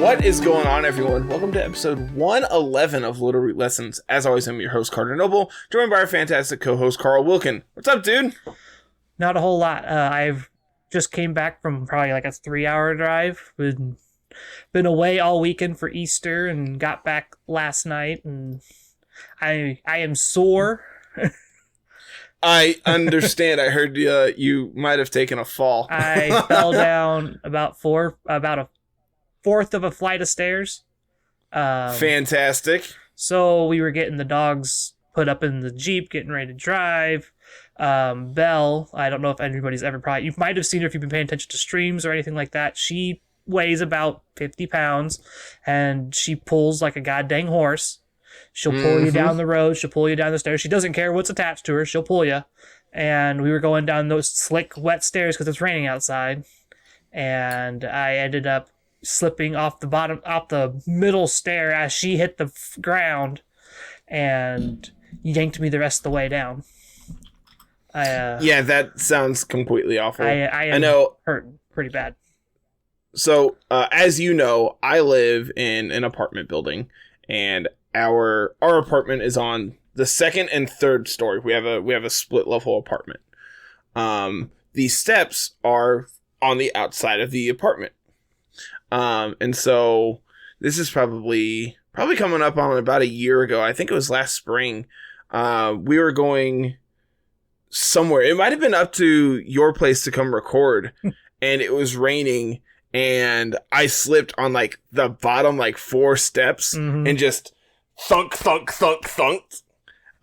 What is going on, everyone? Welcome to episode 111 of Littleroot Lessons. As always, I'm your host, Carter Noble, joined by our fantastic co-host, Carl Wilkin. What's up, dude? Not a whole lot. I've just came back from probably like a 3-hour drive. Been away all weekend for Easter and got back last night, and I am sore. I understand. I heard you might have taken a fall. I fell down about a fourth of a flight of stairs. Fantastic. So we were getting the dogs put up in the Jeep, getting ready to drive. Belle, I don't know if anybody's ever you might have seen her if you've been paying attention to streams or anything like that. She weighs about 50 pounds and she pulls like a goddamn horse. She'll pull you down the road. She'll pull you down the stairs. She doesn't care what's attached to her. She'll pull you. And we were going down those slick, wet stairs because it's raining outside. And I ended up slipping off the middle stair as she hit the ground and yanked me the rest of the way down. Yeah, that sounds completely awful. I know. Hurting pretty bad. So, as you know, I live in an apartment building, and our apartment is on the second and third story. We have a split level apartment. The steps are on the outside of the apartment. And so this is probably coming up on about a year ago. I think it was last spring. We were going somewhere. It might have been up to your place to come record, and it was raining, and I slipped on like the bottom like 4 steps and just thunk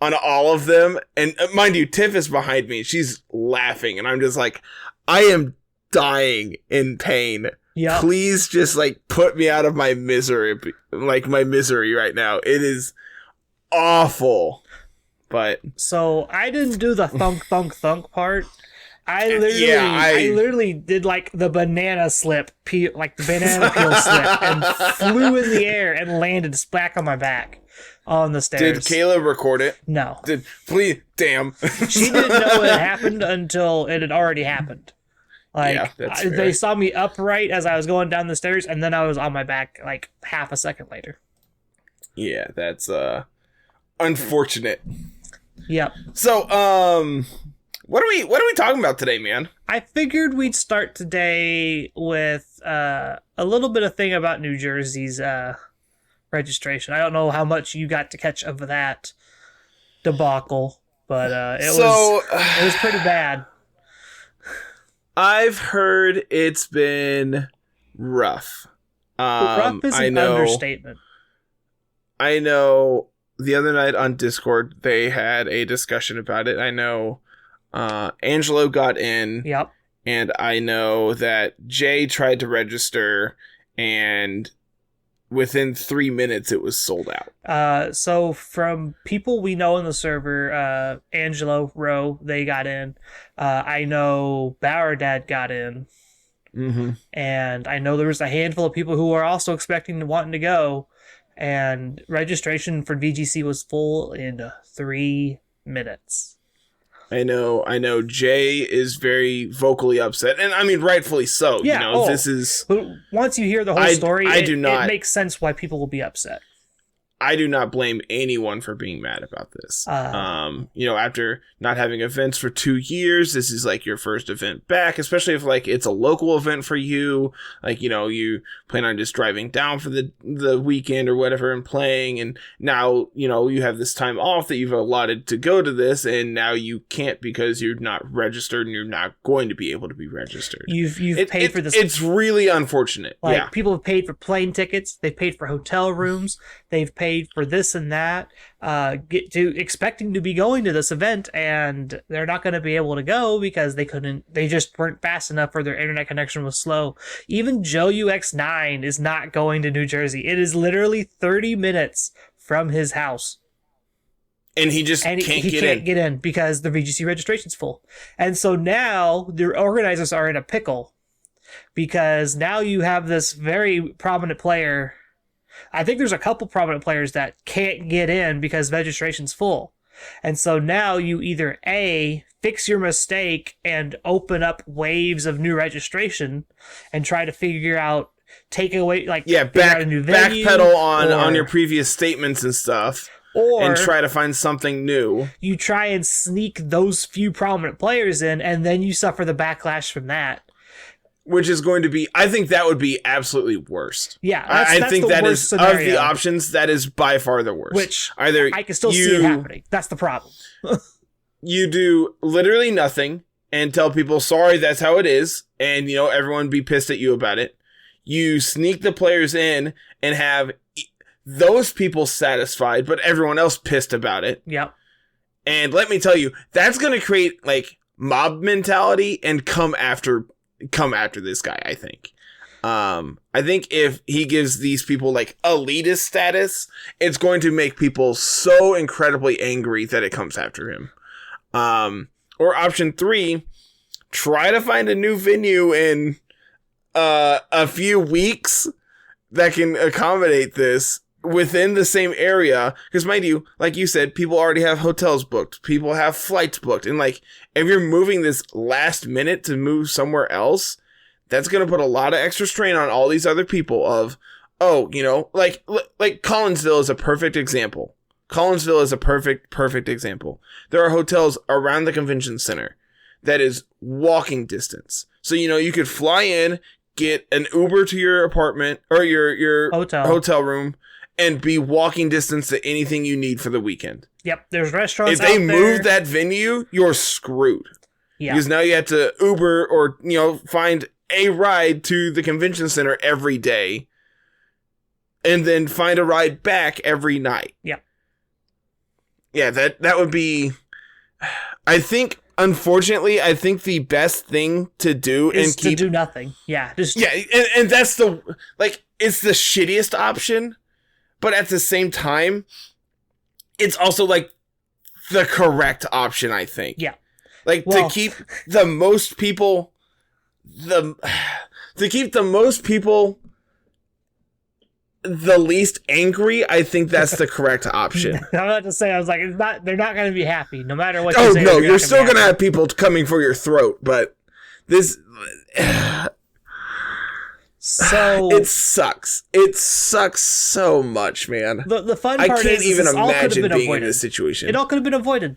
on all of them. And mind you, Tiff is behind me. She's laughing, and I'm just like, I am dying in pain. Yep. Please just like put me out of my misery right now. It is awful. But so I didn't do the thunk part. I literally did like the banana slip, like the banana peel slip, and flew in the air and landed back on my back on the stairs. Did Kayla record it? No. Please, damn. She didn't know it happened until it had already happened. Like, yeah, they saw me upright as I was going down the stairs, and then I was on my back like half a second later. Yeah, that's unfortunate. Yep. So, what are we talking about today, man? I figured we'd start today with a little bit of thing about New Jersey's registration. I don't know how much you got to catch of that debacle, but it was pretty bad. I've heard it's been rough. Rough is an understatement. I know the other night on Discord, they had a discussion about it. I know Angelo got in. Yep. And I know that Jay tried to register, and within 3 minutes, it was sold out. So from people we know in the server, Angelo, Rowe, they got in. I know Bauer Dad got in. Mm-hmm. And I know there was a handful of people who were also expecting and wanting to go. And registration for VGC was full in 3 minutes. I know Jay is very vocally upset, and I mean, rightfully so. Yeah, this is... But once you hear the whole story, it makes sense why people will be upset. I do not blame anyone for being mad about this. After not having events for 2 years, this is like your first event back, especially if like it's a local event for you. Like, you plan on just driving down for the weekend or whatever and playing. And now, you have this time off that you've allotted to go to this, and now you can't because you're not registered and you're not going to be able to be registered. You've paid for this. It's really unfortunate. Like, people have paid for plane tickets. They've paid for hotel rooms. They've paid for this and that, expecting to be going to this event, and they're not going to be able to go because they just weren't fast enough, or their internet connection was slow. Even Joe UX9 is not going to New Jersey. It is literally 30 minutes from his house. And he can't get in because the VGC registration's full. And so now the organizers are in a pickle because now you have this very prominent player. I think there's a couple prominent players that can't get in because registration's full. And so now you either A, fix your mistake and open up waves of new registration and try to figure out take away, like, back out a new venue, backpedal on your previous statements and stuff, and try to find something new. You try and sneak those few prominent players in, and then you suffer the backlash from that. Which is going to be, I think that would be absolutely worst. Yeah, I think that is, scenario. of the options, that is by far the worst. Which either I can still see it happening. That's the problem. You do literally nothing and tell people, sorry, that's how it is, and everyone be pissed at you about it. You sneak the players in and have those people satisfied, but everyone else pissed about it. Yep. And let me tell you, that's going to create like mob mentality and come after this guy, I think. I think if he gives these people like elitist status, it's going to make people so incredibly angry that it comes after him. Or option 3, try to find a new venue in a few weeks that can accommodate this within the same area. Because mind you, like you said, people already have hotels booked. People have flights booked. And like, if you're moving this last minute to move somewhere else, that's going to put a lot of extra strain on all these other people of, like Collinsville is a perfect example. Collinsville is a perfect example. There are hotels around the convention center that is walking distance. So, you could fly in, get an Uber to your apartment or your hotel room, and be walking distance to anything you need for the weekend. Yep, there's restaurants out there. If they move that venue, you're screwed. Yeah. Because now you have to Uber or, find a ride to the convention center every day and then find a ride back every night. Yeah. Yeah, that would be... Unfortunately, I think the best thing to do is to do nothing. Yeah. And that's it's the shittiest option, but at the same time, it's also like the correct option, I think. Yeah. To keep the most people the least angry, I think that's the correct option. I'm about to say, I was like, they're not going to be happy, no matter what you say. Oh, no, you're still going to have people coming for your throat, but this... So... It sucks. It sucks so much, man. The fun part is... I can't even imagine being in this situation. It all could have been avoided.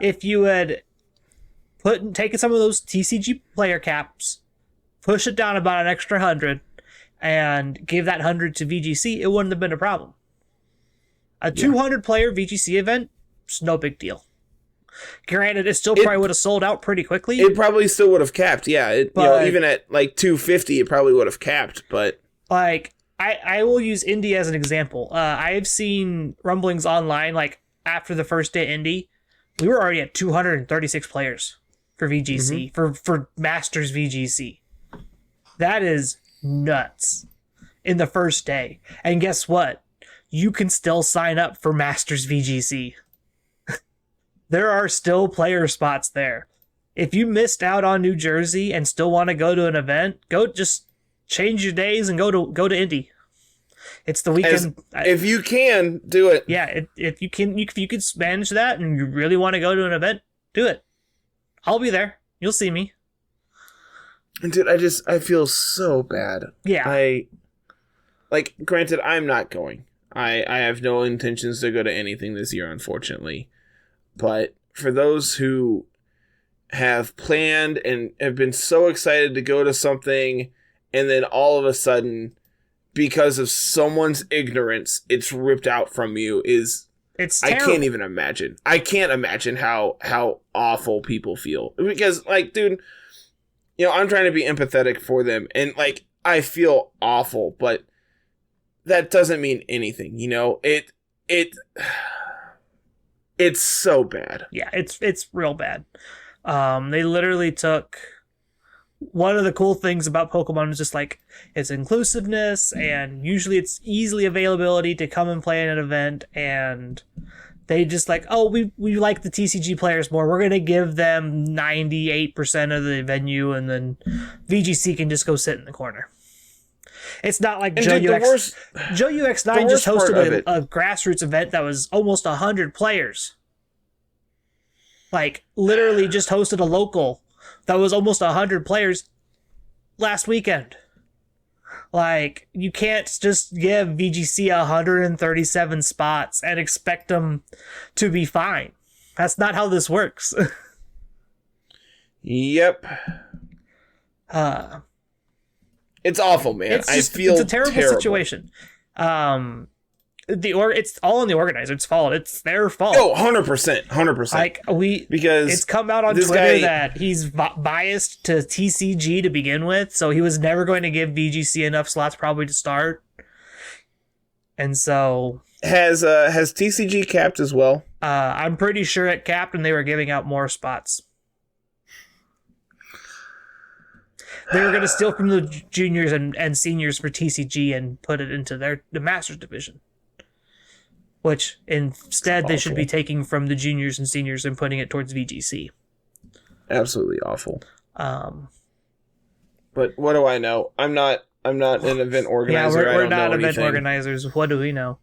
If you had taken some of those TCG player caps, push it down about an extra 100, and gave that 100 to VGC, it wouldn't have been a problem. A 200-player VGC event, it's no big deal. Granted, it still probably would have sold out pretty quickly. It probably still would have capped, yeah. Even at like 250, it probably would have capped, but... Like, I will use Indy as an example. I've seen rumblings online, like, after the first day Indy, we were already at 236 players for VGC, for Masters VGC. That is... nuts in the first day. And guess what? You can still sign up for Masters VGC. There are still player spots there. If you missed out on New Jersey and still want to go to an event, just change your days and go to Indy. It's the weekend. If you can do it. Yeah, if you can manage that and you really want to go to an event, do it. I'll be there. You'll see me. Dude, I feel so bad. Yeah. Granted, I'm not going. I have no intentions to go to anything this year, unfortunately. But for those who have planned and have been so excited to go to something, and then all of a sudden, because of someone's ignorance, it's ripped out from you, it's terrible. I can't even imagine. I can't imagine how awful people feel. Because, dude... I'm trying to be empathetic for them, and, I feel awful, but that doesn't mean anything, It's so bad. Yeah, it's real bad. They literally took... One of the cool things about Pokemon is just, its inclusiveness, and usually it's easily availability to come and play in an event, and... They just we like the TCG players more. We're going to give them 98% of the venue, and then VGC can just go sit in the corner. It's not like Joe UX9 just hosted a grassroots event that was almost 100 players. Literally just hosted a local that was almost 100 players last weekend. Like, you can't just give VGC 137 spots and expect them to be fine. That's not how this works. Yep. It's awful, man. It's a terrible situation. It's all on the organizer's fault. It's their fault. Oh, 100%. 100%. Because it's come out on Twitter that he's biased to TCG to begin with, so he was never going to give VGC enough slots probably to start. And so has TCG capped as well? I'm pretty sure it capped and they were giving out more spots. They were going to steal from the juniors and seniors for TCG and put it into the Masters division. Which instead they should be taking from the juniors and seniors and putting it towards VGC. Absolutely awful. But what do I know? I'm not an event organizer. Yeah, we're not event organizers. What do we know?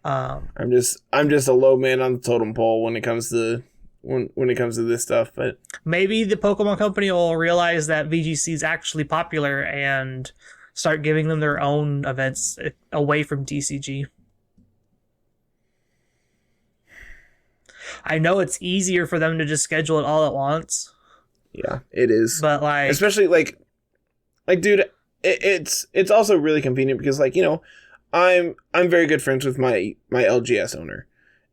I'm just a low man on the totem pole when it comes to this stuff. But maybe the Pokemon Company will realize that VGC is actually popular and start giving them their own events away from TCG. I know it's easier for them to just schedule it all at once. Yeah, it is. But like, especially like dude, it's also really convenient because like, you know, I'm very good friends with my LGS owner,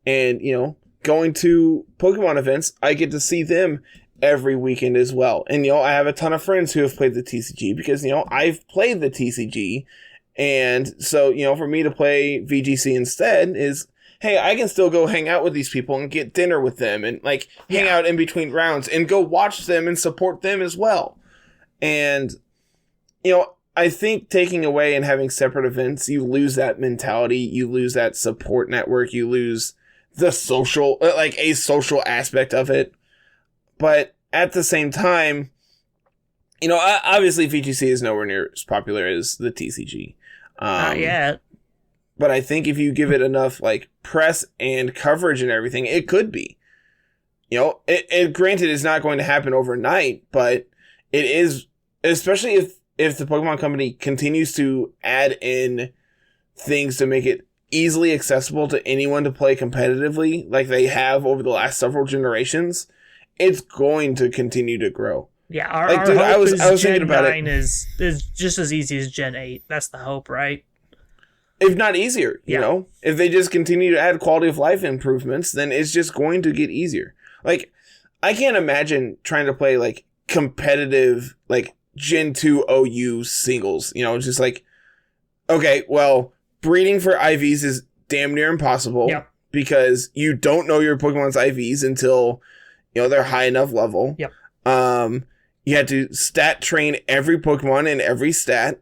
and you know, going to Pokemon events, I get to see them every weekend as well. And you know, I have a ton of friends who have played the TCG because you know, I've played the TCG, and so you know, for me to play VGC instead is, hey, I can still go hang out with these people and get dinner with them and like hang out in between rounds and go watch them and support them as well. And, you know, I think taking away and having separate events, you lose that mentality. You lose that support network. You lose the social, like a social aspect of it. But at the same time, you know, obviously VGC is nowhere near as popular as the TCG. Not yet. But I think if you give it enough like press and coverage and everything, it could be. You know, it granted it's not going to happen overnight, but it is, especially if the Pokemon Company continues to add in things to make it easily accessible to anyone to play competitively, like they have over the last several generations, it's going to continue to grow. Yeah, our hope I was thinking about Gen 9 is just as easy as Gen 8. That's the hope, right? If not easier, you know? If they just continue to add quality of life improvements, then it's just going to get easier. Like, I can't imagine trying to play, like, competitive, like, Gen 2 OU singles. You know, it's just like, okay, well, breeding for IVs is damn near impossible. Yep. Because you don't know your Pokemon's IVs until, you know, they're high enough level. Yep. You have to stat train every Pokemon in every stat.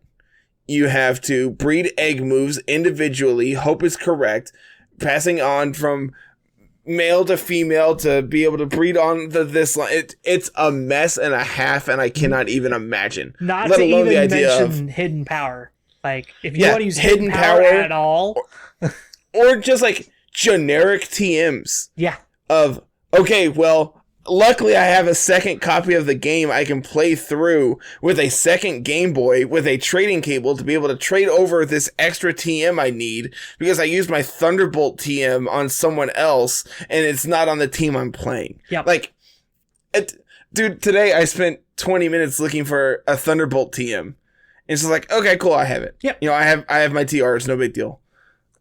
You have to breed egg moves individually, hope it's correct, passing on from male to female to be able to breed on this line. It's a mess and a half, and I cannot even imagine. Not let to alone even the idea mention hidden power. Like, if you want to use hidden power at all. Or just like generic TMs. Yeah. Of, okay, well, luckily, I have a second copy of the game I can play through with a second Game Boy with a trading cable to be able to trade over this extra TM I need because I used my Thunderbolt TM on someone else and it's not on the team I'm playing. Yeah. Like, dude, today I spent 20 minutes looking for a Thunderbolt TM. And it's just like, okay, cool, I have it. Yep. You know, I have my TRs, no big deal.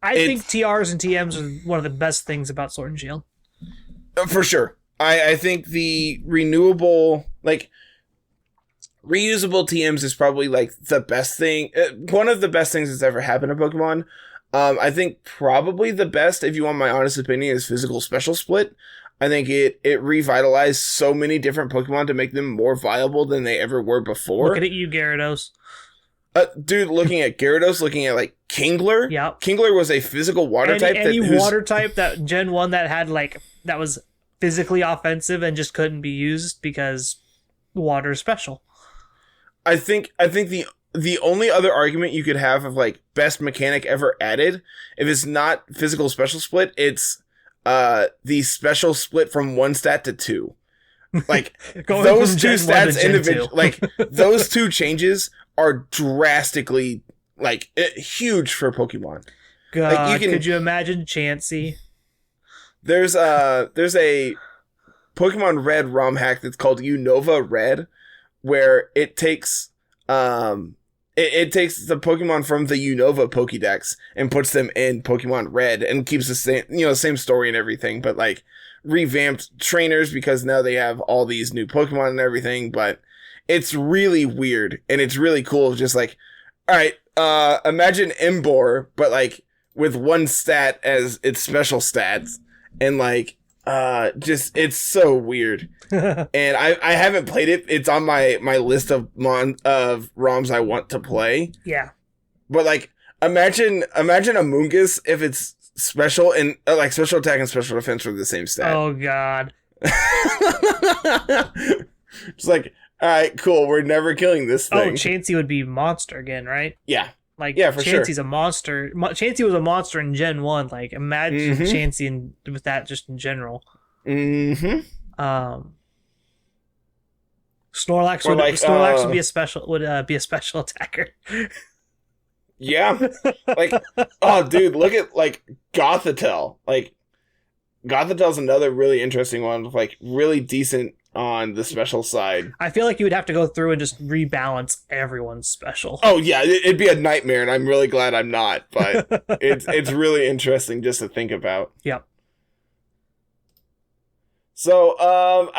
I think TRs and TMs are one of the best things about Sword and Shield. For sure. I think the renewable, like, reusable TMs is probably, like, the best thing. One of the best things that's ever happened to Pokemon. I think probably the best, if you want my honest opinion, is Physical Special Split. I think it revitalized so many different Pokemon to make them more viable than they ever were before. Looking at you, Gyarados. Dude, looking at Gyarados, looking at, like, Kingler. Yeah. Kingler was a physical water type. Any water type that Gen 1 that had, like, that was physically offensive and just couldn't be used because water is special. I think the only other argument you could have of like best mechanic ever added, if it's not Physical Special Split, it's the special split from 1 stat to 2. Like those two stats individual, like those two changes are drastically huge for Pokemon. God, could you imagine Chansey? There's a Pokemon Red ROM hack that's called Unova Red, where it takes it takes the Pokemon from the Unova Pokédex and puts them in Pokemon Red and keeps the same story and everything, but like revamped trainers because now they have all these new Pokemon and everything. But it's really weird and it's really cool. Just like, all right, imagine Embor, but like with one stat as its special stats, and like it's so weird. And I haven't played it. It's on my list of ROMs I want to play. Yeah. But like imagine Amoonguss if it's special and like special attack and special defense were the same stat. Oh god. It's like, all right, cool. We're never killing this thing. Oh, Chansey would be monster again, right? Yeah. Like, yeah, for Chansey's sure. a monster. Chansey was a monster in Gen 1. Like, imagine Chansey with that just in general. Mm-hmm. Snorlax would be a special attacker. Yeah. Like, oh, dude, look at, like, Gothitelle. Like, Gothitelle's another really interesting one with, like, really decent on the special side. I feel like you would have to go through and just rebalance everyone's special. Oh yeah, it'd be a nightmare, and I'm really glad I'm not. But it's really interesting just to think about. Yep. So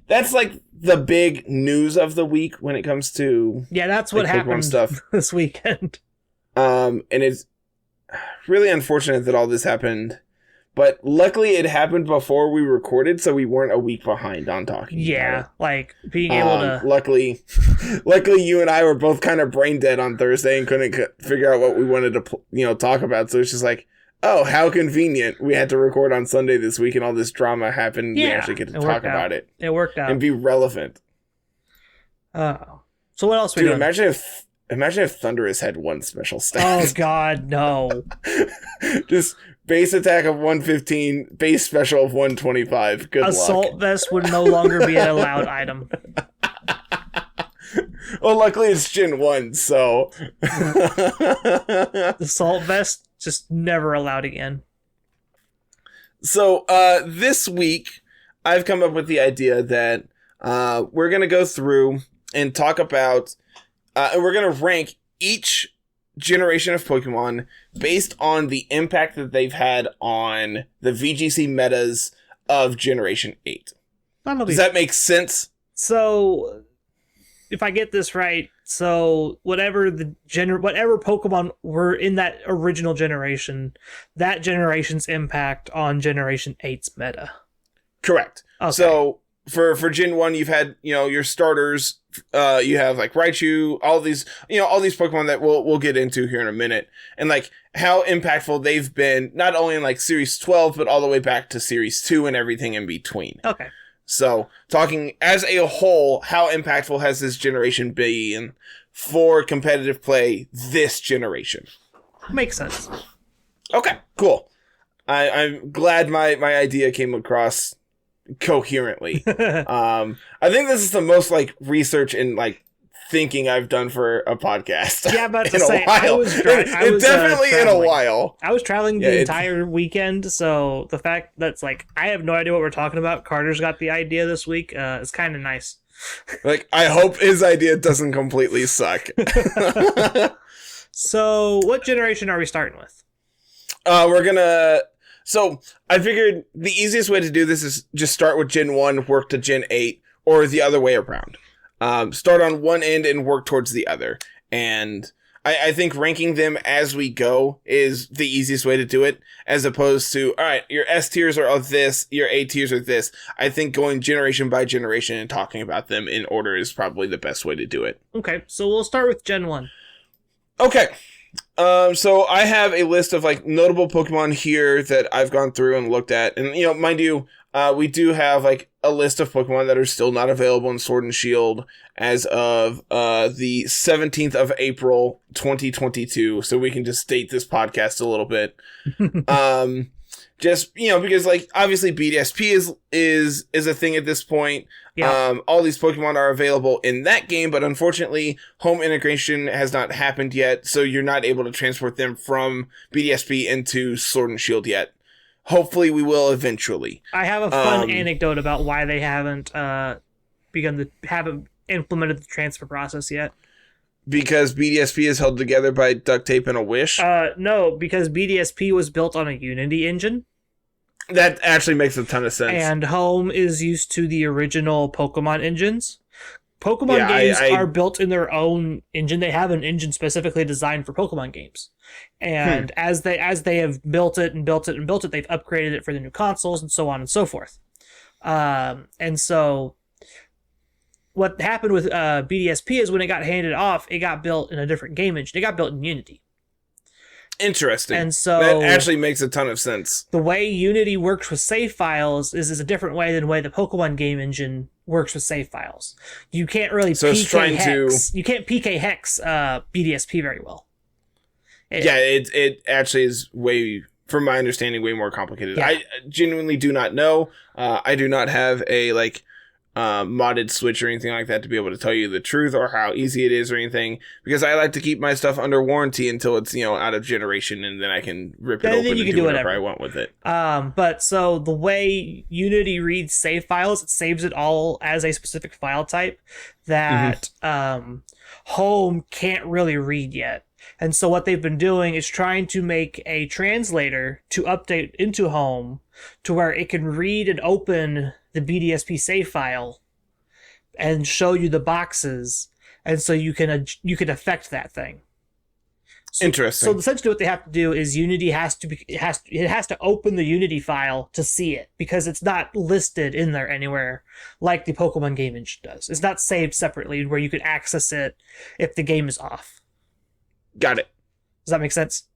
that's like the big news of the week when it comes to that's what happened stuff this weekend. And it's really unfortunate that all this happened. But luckily it happened before we recorded, so we weren't a week behind on talking about it. Like being able to... Luckily you and I were both kind of brain dead on Thursday and couldn't figure out what we wanted to talk about. So it's just like, oh, how convenient. We had to record on Sunday this week and all this drama happened. We actually get to talk about it. It worked out. And be relevant. So what else we doing? Imagine if Thundurus had one special stat. Oh god, no. Just base attack of 115, base special of 125. Good luck. Assault vest would no longer be an allowed item. Well, luckily it's Gen 1, so... Assault vest, just never allowed again. So, this week, I've come up with the idea that we're going to go through and talk about... and we're going to rank each generation of Pokemon based on the impact that they've had on the VGC metas of Generation 8. Does that make sense? So, if I get this right, so whatever Pokemon were in that original generation, that generation's impact on Generation 8's meta. Correct. Okay. So, for Gen 1, you've had, your starters, you have like Raichu, all these Pokemon that we'll get into here in a minute, and like how impactful they've been, not only in like Series 12, but all the way back to Series 2 and everything in between. Okay. So, talking as a whole, how impactful has this generation been for competitive play this generation? Makes sense. Okay, cool. I'm glad my idea came across coherently. I think this is the most like research and like thinking I've done for a podcast. Yeah, but in a while. I was definitely in a while. I was traveling the entire weekend, so the fact that's like I have no idea what we're talking about. Carter's got the idea this week. It's kind of nice. Like, I hope his idea doesn't completely suck. So, what generation are we starting with? So, I figured the easiest way to do this is just start with Gen 1, work to Gen 8, or the other way around. Start on one end and work towards the other. And I think ranking them as we go is the easiest way to do it, as opposed to, all right, your S tiers are of this, your A tiers are this. I think going generation by generation and talking about them in order is probably the best way to do it. Okay, so we'll start with Gen 1. Okay. So I have a list of like notable Pokemon here that I've gone through and looked at. And, mind you, we do have like a list of Pokemon that are still not available in Sword and Shield as of the 17th of April, 2022. So we can just date this podcast a little bit. just, because like obviously BDSP is a thing at this point. Yeah. All these Pokemon are available in that game, but unfortunately home integration has not happened yet, so you're not able to transport them from BDSP into Sword and Shield yet. Hopefully we will eventually. I have a fun anecdote about why they haven't haven't implemented the transfer process yet. Because BDSP is held together by duct tape and a wish? No, because BDSP was built on a Unity engine. That actually makes a ton of sense. And Home is used to the original Pokemon engines. Pokemon games are built in their own engine. They have an engine specifically designed for Pokemon games. And as they have built it, they've upgraded it for the new consoles and so on and so forth. And so what happened with BDSP is when it got handed off, it got built in a different game engine. It got built in Unity. Interesting. And so that actually makes a ton of sense. The way Unity works with save files is a different way than the way the Pokemon game engine works with save files. You can't really you can't PK hex BDSP very well. It actually is from my understanding, way more complicated. Yeah. I genuinely do not know. I do not have a modded Switch or anything like that to be able to tell you the truth or how easy it is or anything, because I like to keep my stuff under warranty until it's out of generation, and then I can rip it open and do whatever I want with it. But so the way Unity reads save files, it saves it all as a specific file type that Home can't really read yet. And so what they've been doing is trying to make a translator to update into Home to where it can read and open the BDSP save file and show you the boxes, and so you can affect that thing. Interesting. So essentially what they have to do is Unity has to open the Unity file to see it, because it's not listed in there anywhere like the Pokemon game engine does. It's not saved separately where you can access it if the game is off. Got it. Does that make sense?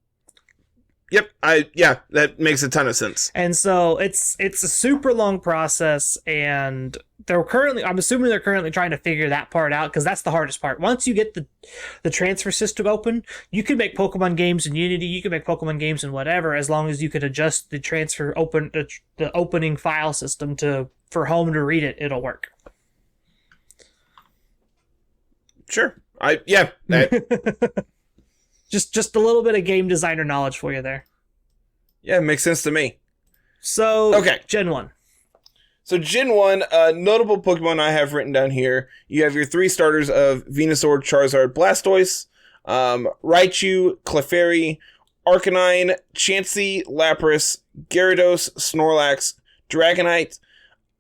Yep. That makes a ton of sense. And so it's a super long process, and I'm assuming they're currently trying to figure that part out, because that's the hardest part. Once you get the transfer system open, you can make Pokemon games in Unity, you can make Pokemon games in whatever, as long as you could adjust the the opening file system for Home to read it, it'll work. Sure. Just a little bit of game designer knowledge for you there. Yeah, it makes sense to me. So, okay. Gen 1. So Gen 1, notable Pokemon I have written down here. You have your 3 starters of Venusaur, Charizard, Blastoise, Raichu, Clefairy, Arcanine, Chansey, Lapras, Gyarados, Snorlax, Dragonite,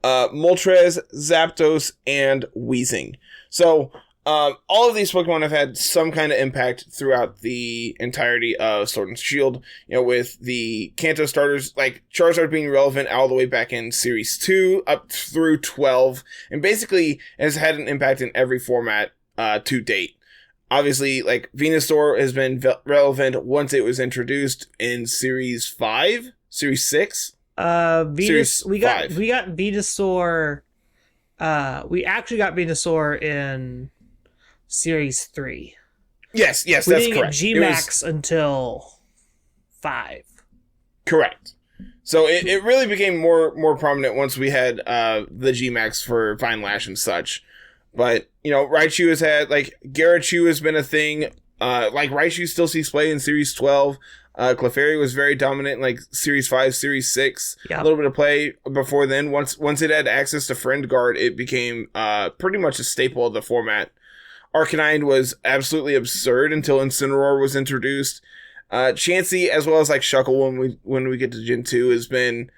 Moltres, Zapdos, and Weezing. So all of these Pokemon have had some kind of impact throughout the entirety of Sword and Shield, with the Kanto starters, like Charizard being relevant all the way back in Series 2 up through 12, and basically has had an impact in every format to date. Obviously, like, Venusaur has been relevant once it was introduced in Series 5? Series 6? We got Venusaur. We actually got Venusaur in Series 3. Yes, we that's didn't correct. Get G-Max until 5. Correct. So it really became more prominent once we had the G-Max for Vine Lash and such. But, Raichu has had, Garachu has been a thing. Raichu still sees play in Series 12. Clefairy was very dominant in, Series 5, Series 6. Yeah. A little bit of play before then. Once it had access to Friend Guard, it became pretty much a staple of the format. Arcanine was absolutely absurd until Incineroar was introduced. Chansey, as well as Shuckle when we get to Gen 2, has been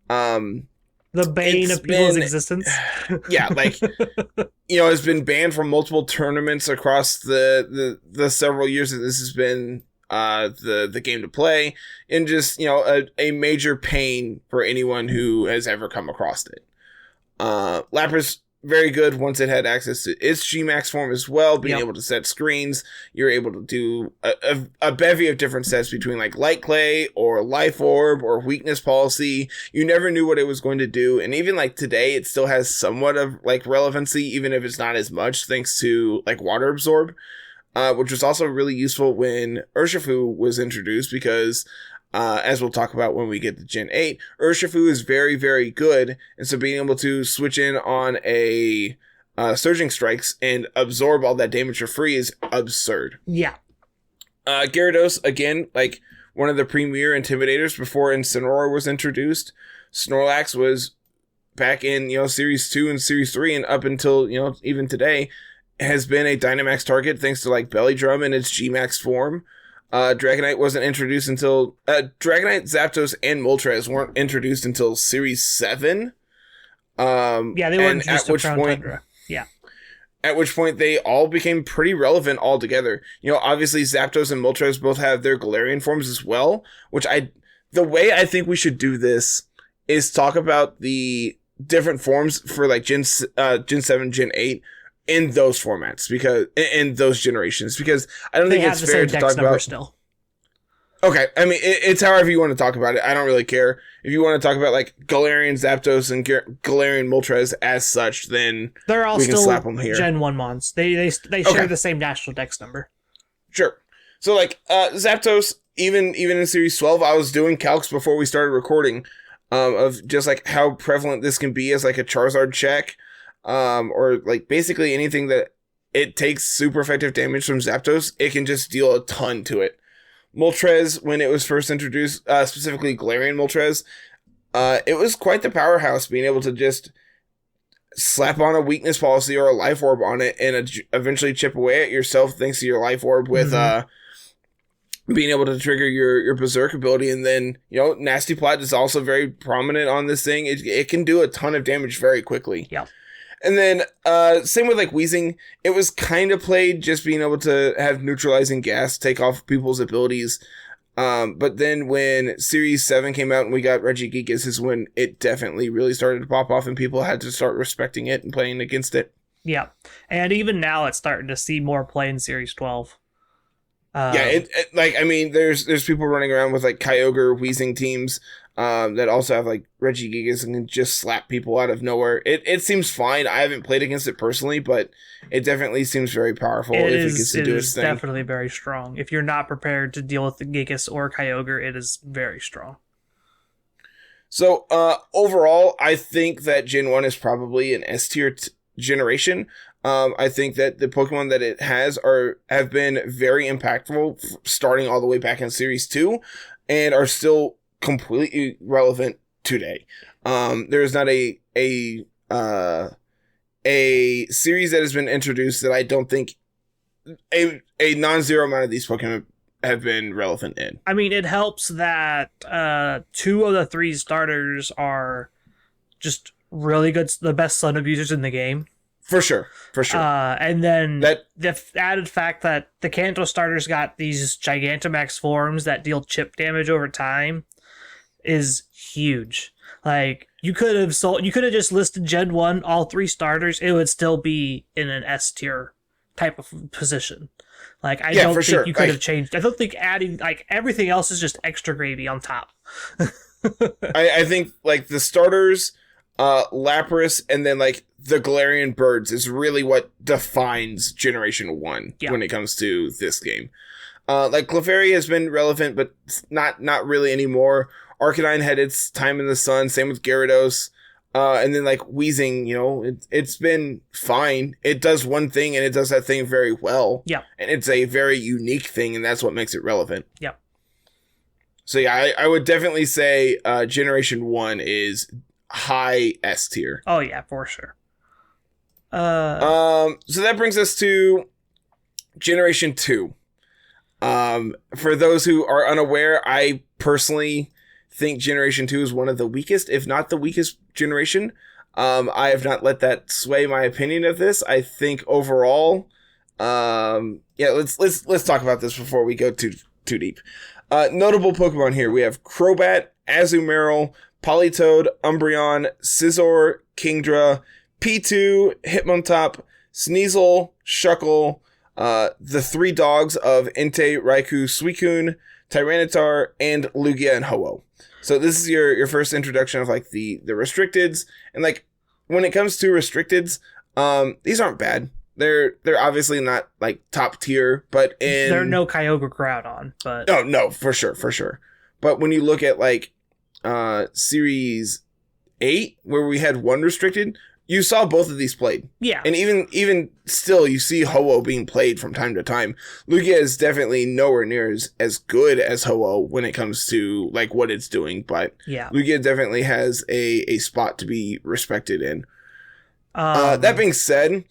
the bane of people's existence. Yeah, has been banned from multiple tournaments across the several years that this has been the game to play, and just a major pain for anyone who has ever come across it. Lapras, very good once it had access to its G-Max form as well, being able to set screens. You're able to do a bevy of different sets between Light Clay or Life Orb or Weakness Policy. You never knew what it was going to do, and even today it still has somewhat of relevancy, even if it's not as much, thanks to Water Absorb, which was also really useful when Urshafu was introduced, because as we'll talk about when we get to Gen 8. Urshafu is very, very good, and so being able to switch in on a Surging Strikes and absorb all that damage for free is absurd. Yeah. Gyarados, again, like one of the premier intimidators before Incineroar was introduced. Snorlax was back in, Series 2 and Series 3 and up until, even today, has been a Dynamax target thanks to like Belly Drum in its G-Max form. Dragonite wasn't introduced until Dragonite, Zapdos, and Moltres weren't introduced until Series 7. Yeah, they were introduced at Crown Tundra. Yeah. At which point they all became pretty relevant altogether. Obviously Zapdos and Moltres both have their Galarian forms as well, the way I think we should do this is talk about the different forms for like Gen 7, Gen 8 in those formats, because in those generations, because I don't think it's fair to talk about still. Okay, I mean it's however you want to talk about it. I don't really care. If you want to talk about like Galarian Zapdos and Galarian Moltres as such, then they're all we can still slap them here. Gen 1 mons. They share the same national dex number. Sure. So like Zapdos, even in Series 12, I was doing calcs before we started recording, of just like how prevalent this can be as like a Charizard check, or like basically anything that it takes super effective damage from Zapdos, it can just deal a ton to it. Moltres, when it was first introduced, specifically Galarian Moltres, it was quite the powerhouse, being able to just slap on a weakness policy or a life orb on it and eventually chip away at yourself thanks to your life orb with being able to trigger your Berserk ability. And then, Nasty Plot is also very prominent on this thing. It can do a ton of damage very quickly. Yeah. And then, same with like Weezing, it was kind of played just being able to have neutralizing gas take off people's abilities. But then when Series 7 came out and we got Reggie Gigas is when it definitely really started to pop off and people had to start respecting it and playing against it. Yeah. And even now it's starting to see more play in Series 12. There's people running around with like Kyogre Weezing teams that also have like Reggie Gigas and can just slap people out of nowhere. It seems fine. I haven't played against it personally, but it definitely seems very powerful if it gets to do its thing. It is definitely very strong. If you're not prepared to deal with the Gigas or Kyogre, it is very strong. So overall, I think that Gen 1 is probably an S tier generation. I think that the Pokemon that it has have been very impactful, starting all the way back in Series 2, and are still completely relevant today. There is not a series that has been introduced that I don't think a non-zero amount of these Pokemon have been relevant in. I mean, it helps that 2 of the 3 starters are just really good, the best Sun abusers in the game. For sure. And then the added fact that the Kanto starters got these Gigantamax forms that deal chip damage over time is huge. Like, you could have just listed Gen 1, all 3 starters, it would still be in an S tier type of position. Like, I don't think you could have changed. I don't think adding, like, everything else is just extra gravy on top. I think, like, the starters, Lapras, and then, like, the Galarian birds is really what defines Generation 1 when it comes to this game. Like, Clefairy has been relevant, but not really anymore. Arcanine had its time in the sun, same with Gyarados. And then, like, Weezing, it's been fine. It does one thing, and it does that thing very well. Yeah. And it's a very unique thing, and that's what makes it relevant. Yeah. So, yeah, I would definitely say Generation 1 is high S tier. Oh, yeah, for sure. So that brings us to Generation 2. For those who are unaware, I personally think Generation 2 is one of the weakest, if not the weakest generation. I have not let that sway my opinion of this. I think overall, let's talk about this before we go too deep. Notable Pokemon here. We have Crobat, Azumarill, Politoed, Umbreon, Scizor, Kingdra, P2, Hitmontop, Sneasel, Shuckle, the 3 dogs of Entei, Raikou, Suicune, Tyranitar, and Lugia and Ho-Oh. So this is your first introduction of like the restricteds, and like when it comes to restricteds, these aren't bad. They're obviously not like top tier, but there are no Kyogre Groudon, but no, for sure. But when you look at like Series 8, where we had one restricted, you saw both of these played. Yeah. And even still, you see Ho-Oh being played from time to time. Lugia is definitely nowhere near as good as Ho-Oh when it comes to like what it's doing, but yeah. Lugia definitely has a spot to be respected in. That being said,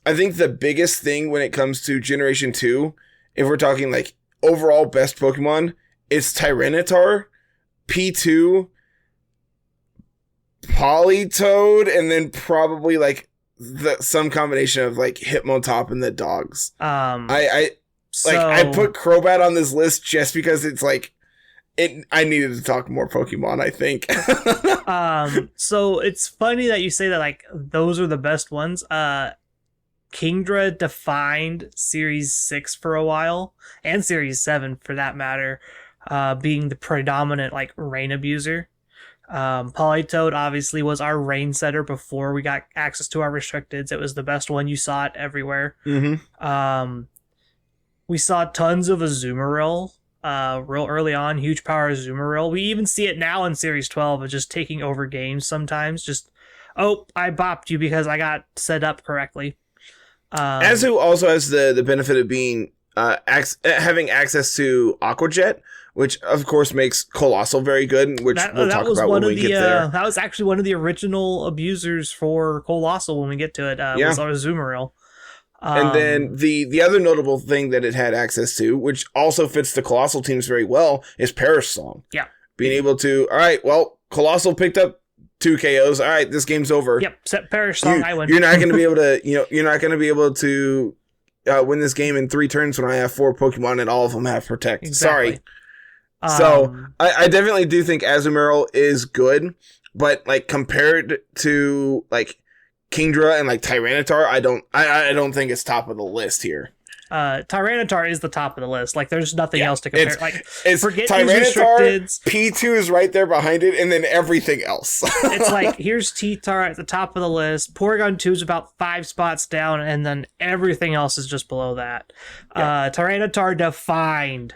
I think the biggest thing when it comes to Generation 2, if we're talking like overall best Pokemon, it's Tyranitar, P2, Politoed, and then probably like some combination of like Hitmontop and the dogs. I put Crobat on this list just because it's like I needed to talk more Pokemon, I think. So it's funny that you say that like those are the best ones. Kingdra defined Series 6 for a while, and Series 7 for that matter, being the predominant like rain abuser. Politoed obviously was our rain setter before we got access to our restricteds. It was the best one. You saw it everywhere. Mm-hmm. We saw tons of Azumarill real early on. Huge power Azumarill. We even see it now in Series 12 of just taking over games sometimes. Just, oh, I bopped you because I got set up correctly. Azu also has the benefit of being having access to Aqua Jet, which of course makes Colossal very good, which we'll talk about when we get there. That was actually one of the original abusers for Colossal when we get to it, was our Azumarill. And then the other notable thing that it had access to, which also fits the Colossal teams very well, is Perish Song. Yeah. Being able to, all right, well, Colossal picked up 2 KOs. All right, this game's over. Yep, set Perish Song, I win. You're not going to be able to, you're not going to be able to win this game in 3 turns when I have 4 Pokemon and all of them have Protect. Exactly. Sorry. So I definitely do think Azumarill is good, but like compared to like Kingdra and like Tyranitar, I don't think it's top of the list here. Tyranitar is the top of the list. Like there's nothing else to compare. It's forget Tyranitar, P2 is right there behind it, and then everything else. It's like here's T-Tar at the top of the list. Porygon 2 is about 5 spots down, and then everything else is just below that. Tyranitar defined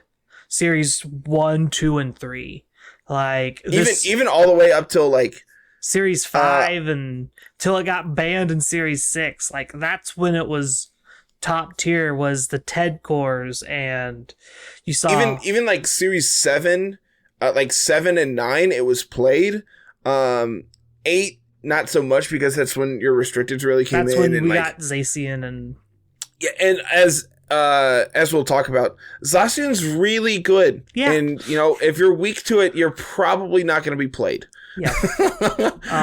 Series 1, 2, and 3. Like even all the way up till like Series 5 and till it got banned in Series 6. Like that's when it was top tier, was the TED cores, and you saw even like Series 7, like 7 and 9 it was played. 8 not so much because that's when your restricteds really came in. That's when we like, got Zacian and and as we'll talk about, Zacian's really good. Yeah. And, if you're weak to it, you're probably not going to be played. Yeah.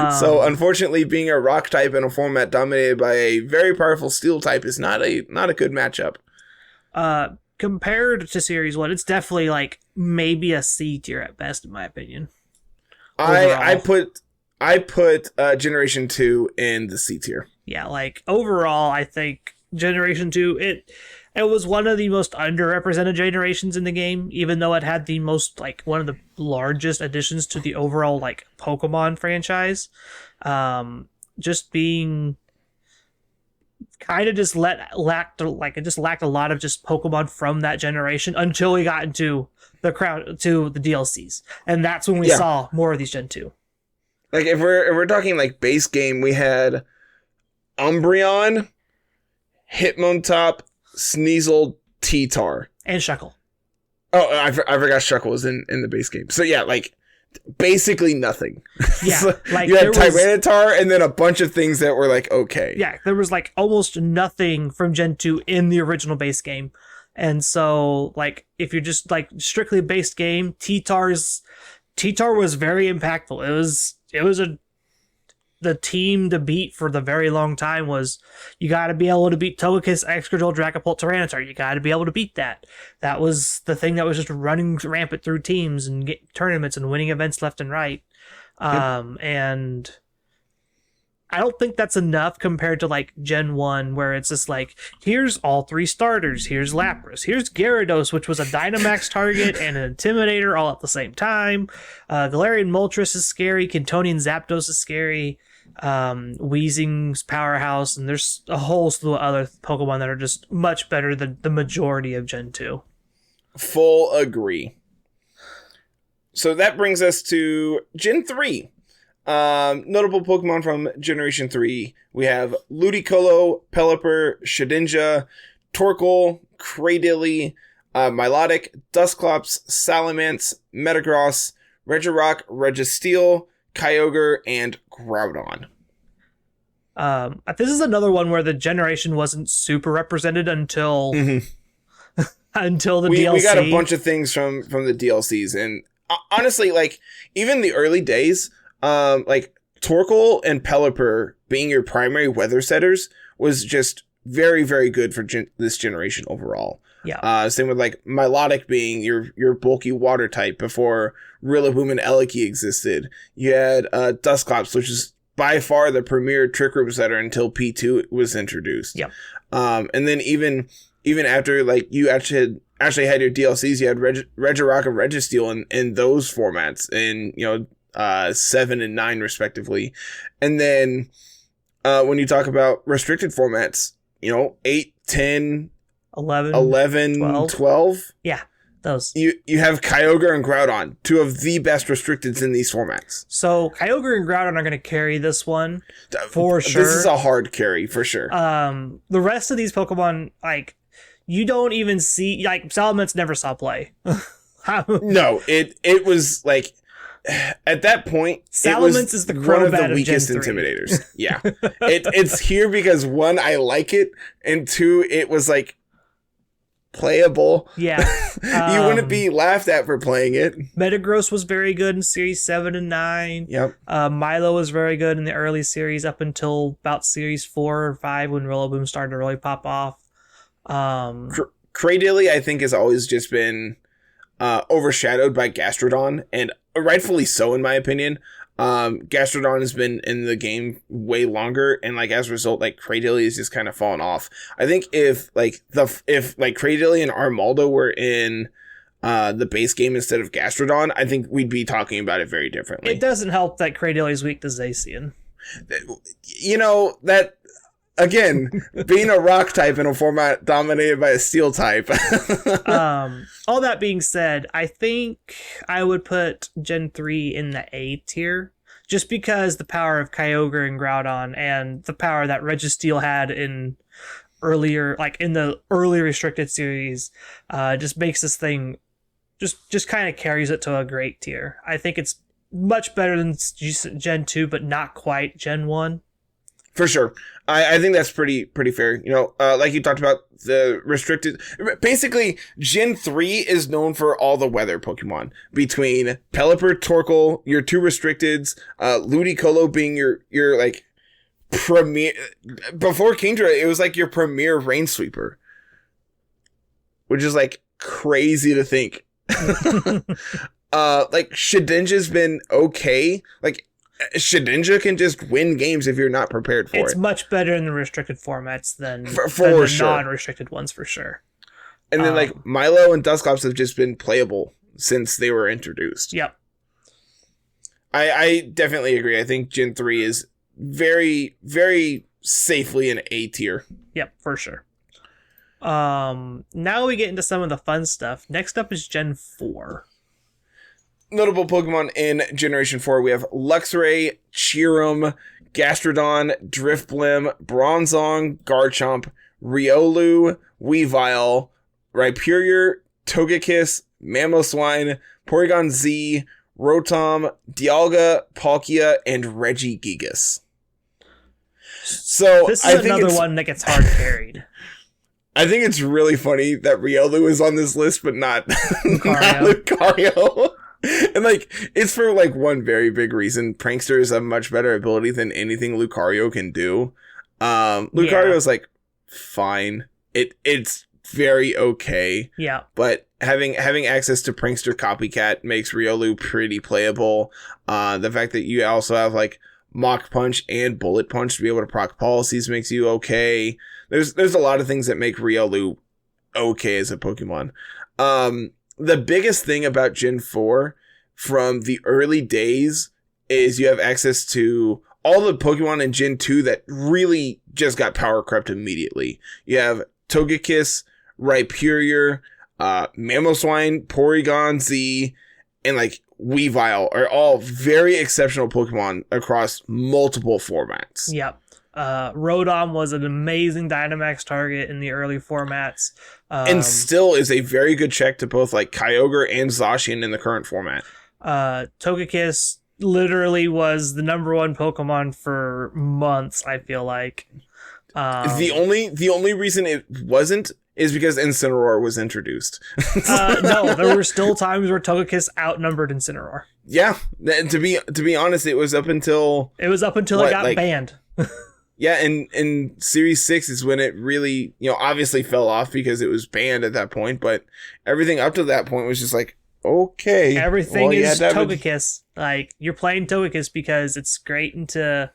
So, unfortunately, being a rock type in a format dominated by a very powerful steel type is not a good matchup. Compared to Series 1, it's definitely like maybe a C tier at best, in my opinion. I put Generation 2 in the C tier. Yeah, like overall, I think Generation 2, it was one of the most underrepresented generations in the game, even though it had the most, like, one of the largest additions to the overall, like, Pokemon franchise. Just being kind of just lacked a lot of just Pokemon from that generation until we got into the DLCs. And that's when we saw more of these Gen 2. Like, if we're talking, like, base game, we had Umbreon, Hitmontop, Sneasel, T-Tar. And Shuckle. Oh, I forgot Shuckle was in the base game. So yeah, like basically nothing. Yeah, so like you had Tyranitar and then a bunch of things that were like okay. Yeah, there was like almost nothing from Gen 2 in the original base game. And so like if you're just like strictly base game, T-Tar was very impactful. It was the team to beat for the very long time. Was you got to be able to beat Togekiss, Excadrill, Dragapult, Tyranitar. You got to be able to beat that. That was the thing that was just running rampant through teams and get tournaments and winning events left and right. And I don't think that's enough compared to like Gen 1, where it's just like, here's all 3 starters. Here's Lapras. Here's Gyarados, which was a Dynamax target and an Intimidator all at the same time. Galarian Moltres is scary. Cantonian Zapdos is scary. Weezing's Powerhouse. And there's a whole slew of other Pokemon that are just much better than the majority of Gen 2. Full agree. So that brings us to Gen 3. Notable Pokemon from Generation 3. We have Ludicolo, Pelipper, Shedinja, Torkoal, Cradily, Milotic, Dusclops, Salamence, Metagross, Regirock, Registeel, Kyogre, and Groudon. This is another one where the generation wasn't super represented until until the DLC. We got a bunch of things from the DLCs, and honestly, like even the early days, like Torkoal and Pelipper being your primary weather setters was just very, very good for this generation overall. Yeah. Same with like Milotic being your bulky water type before Rillaboom and Eleki existed. You had Dusclops, which is by far the premier Trick Room setter until P2 was introduced. Yeah. And then even after like you actually had your DLCs, you had Regirock and Registeel in those formats, in 7 and 9 respectively. And then when you talk about restricted formats, 8, 10, 11, 12. Yeah, those. You have Kyogre and Groudon, two of the best restricteds in these formats. So Kyogre and Groudon are going to carry this one for sure. This is a hard carry for sure. The rest of these Pokemon, like, you don't even see, like, Salamence never saw play. No, it was like at that point, Salamence is the one of the Crobat weakest of Gen 3. intimidators. Yeah, it's here because one, I like it, and two, it was like playable. Yeah. You wouldn't be laughed at for playing it. Metagross was very good in Series 7 and 9. Yep. Milo was very good in the early series up until about Series 4 or 5 when Rillaboom started to really pop off. Cradily, I think, has always just been overshadowed by Gastrodon, and rightfully so, in my opinion. Gastrodon has been in the game way longer, and like as a result, like Cradily has just kind of fallen off. I think if Cradily and Armaldo were in the base game instead of Gastrodon, I think we'd be talking about it very differently. It doesn't help that Cradily is weak to Zacian. That again, being a rock type in a format dominated by a steel type. All that being said, I think I would put Gen 3 in the A tier, just because the power of Kyogre and Groudon and the power that Registeel had in the early restricted series, just makes this thing just kind of carries it to a great tier. I think it's much better than Gen 2, but not quite Gen 1. For sure. I think that's pretty fair. Like you talked about, the restricted... Basically, Gen 3 is known for all the weather Pokemon. Between Pelipper, Torkoal, your two restricteds, Ludicolo being your like, premier... Before Kingdra, it was like your premier rain sweeper. Which is, like, crazy to think. Like, Shedinja's been okay. Like... Shedinja can just win games if you're not prepared for it. It's much better in the restricted formats than for the sure. non-restricted ones, for sure. And then like Milo and Dusclops have just been playable since they were introduced. Yep. I definitely agree. I think Gen 3 is very, very safely an A tier. Yep, for sure. Now we get into some of the fun stuff. Next up is Gen 4. Notable Pokemon in Generation 4, we have Luxray, Cheerum, Gastrodon, Drifblim, Bronzong, Garchomp, Riolu, Weavile, Rhyperior, Togekiss, Mamoswine, Porygon Z, Rotom, Dialga, Palkia, and Reggie Gigas. So this is another one that gets hard carried. I think it's really funny that Riolu is on this list, but not Lucario. And like, it's for like one very big reason. Prankster is a much better ability than anything Lucario can do. Lucario is like fine. It's very okay. Yeah. But having access to Prankster Copycat makes Riolu pretty playable. The fact that you also have like Mach Punch and Bullet Punch to be able to proc policies makes you okay. There's a lot of things that make Riolu okay as a Pokemon. The biggest thing about Gen 4 from the early days is you have access to all the Pokemon in Gen 2 that really just got power crept immediately. You have Togekiss, Rhyperior, Mamoswine, Porygon Z, and like Weavile are all very exceptional Pokemon across multiple formats. Yep. Rodon was an amazing Dynamax target in the early formats. And still is a very good check to both like Kyogre and Zacian in the current format. Togekiss literally was the number one Pokemon for months, I feel like. The only reason it wasn't is because Incineroar was introduced. No, there were still times where Togekiss outnumbered Incineroar. Yeah, to be honest, it was up until it got banned. Yeah, and Series 6 is when it really, obviously fell off because it was banned at that point, but everything up to that point was just like, okay. Everything is Togekiss. Like, you're playing Togekiss because it's great into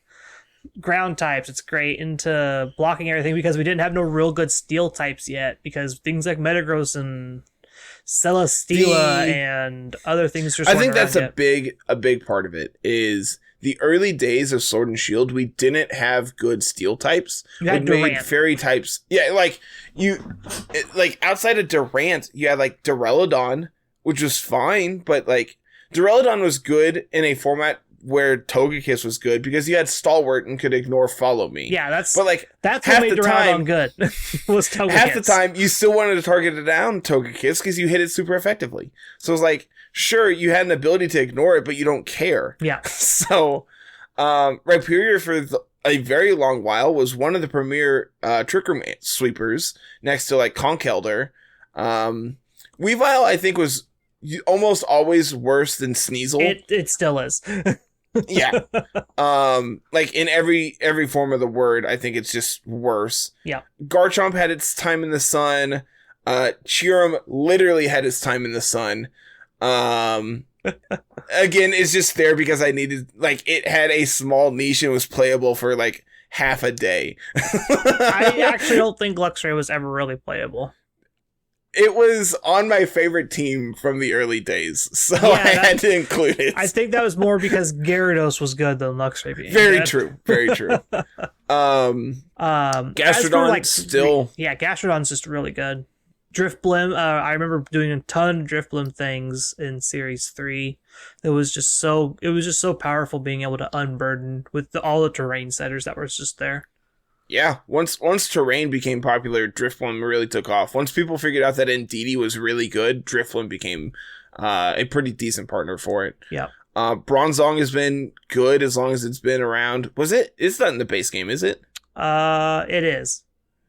ground types, it's great into blocking everything, because we didn't have no real good steel types yet, because things like Metagross and Celesteela and other things just I think that's a big part of it is the early days of Sword and Shield. We didn't have good steel types. You had we Durant. made fairy types. Yeah, outside of Durant, you had like Duraludon, which was fine, but like Duraludon was good in a format where Togekiss was good because you had Stalwart and could ignore Follow Me. Yeah, that's what made Duraludon good. Was Togekiss. Half the time, you still wanted to target it down Togekiss because you hit it super effectively. So it's like, sure, you had an ability to ignore it, but you don't care. Yeah. So, Rhyperior for a very long while was one of the premier Trick Room sweepers next to like Conkeldurr. Weavile, I think, was almost always worse than Sneasel. It still is. Yeah. Like in every form of the word, I think it's just worse. Yeah. Garchomp had its time in the sun. Cheerum literally had its time in the sun. Again, it's just there because I needed, like, it had a small niche and was playable for like half a day. I actually don't think Luxray was ever really playable. It was on my favorite team from the early days, so I had to include it. I think that was more because Gyarados was good than Luxray being very good. true. Gastrodon still... Yeah, Gastrodon's just really good. Drifblim, I remember doing a ton of Drifblim things in Series 3. It was just so powerful being able to unburden with all the terrain setters that were just there. Yeah, once terrain became popular, Drifblim really took off. Once people figured out that Indeedee was really good, Drifblim became a pretty decent partner for it. Yeah. Bronzong has been good as long as it's been around. It's not in the base game, is it? It is.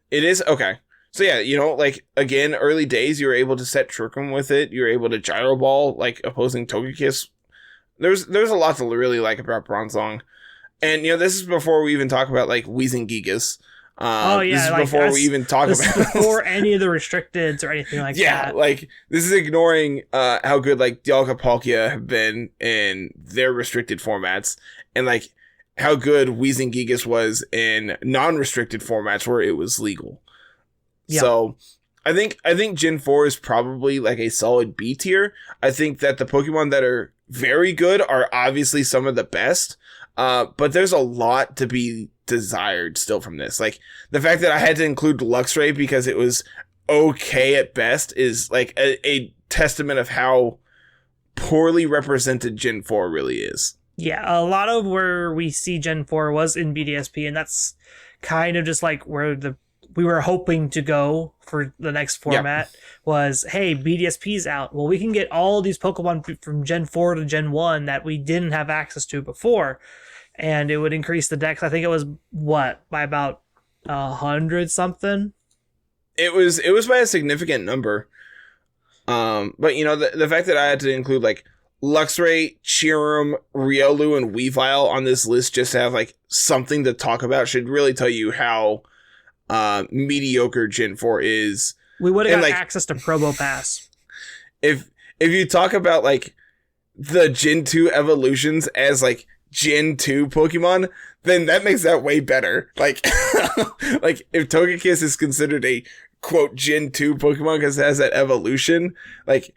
It is? Okay. So yeah, like, again, early days, you were able to set Trick Room with it. You were able to Gyro Ball, like, opposing Togekiss. There's a lot to really like about Bronzong. And, this is before we even talk about, like, Weezing Gigas. This is before we even talk about... This is before any of the restricteds or anything like that. Yeah, like, this is ignoring how good, like, Dialga Palkia have been in their restricted formats. And, like, how good Weezing Gigas was in non-restricted formats where it was legal. Yeah. So, I think Gen 4 is probably, like, a solid B tier. I think that the Pokemon that are very good are obviously some of the best. But there's a lot to be desired still from this. Like, the fact that I had to include Luxray because it was okay at best is like a testament of how poorly represented Gen 4 really is. Yeah, a lot of where we see Gen 4 was in BDSP, and that's kind of just like where we were hoping to go for the next format. Was, hey, BDSP's out. Well, we can get all these Pokemon from Gen 4 to Gen 1 that we didn't have access to before. And it would increase the dex. I think it was, by about 100 something? It was by a significant number. But, the fact that I had to include, like, Luxray, Cheerum, Riolu, and Weavile on this list just to have, like, something to talk about should really tell you how mediocre Gen 4 is. We would have got access to Probopass. If you talk about, like, the Gen 2 evolutions as, like, Gen 2 Pokemon, then that makes that way better. Like, like, if Togekiss is considered a, quote, Gen 2 Pokemon because it has that evolution, like,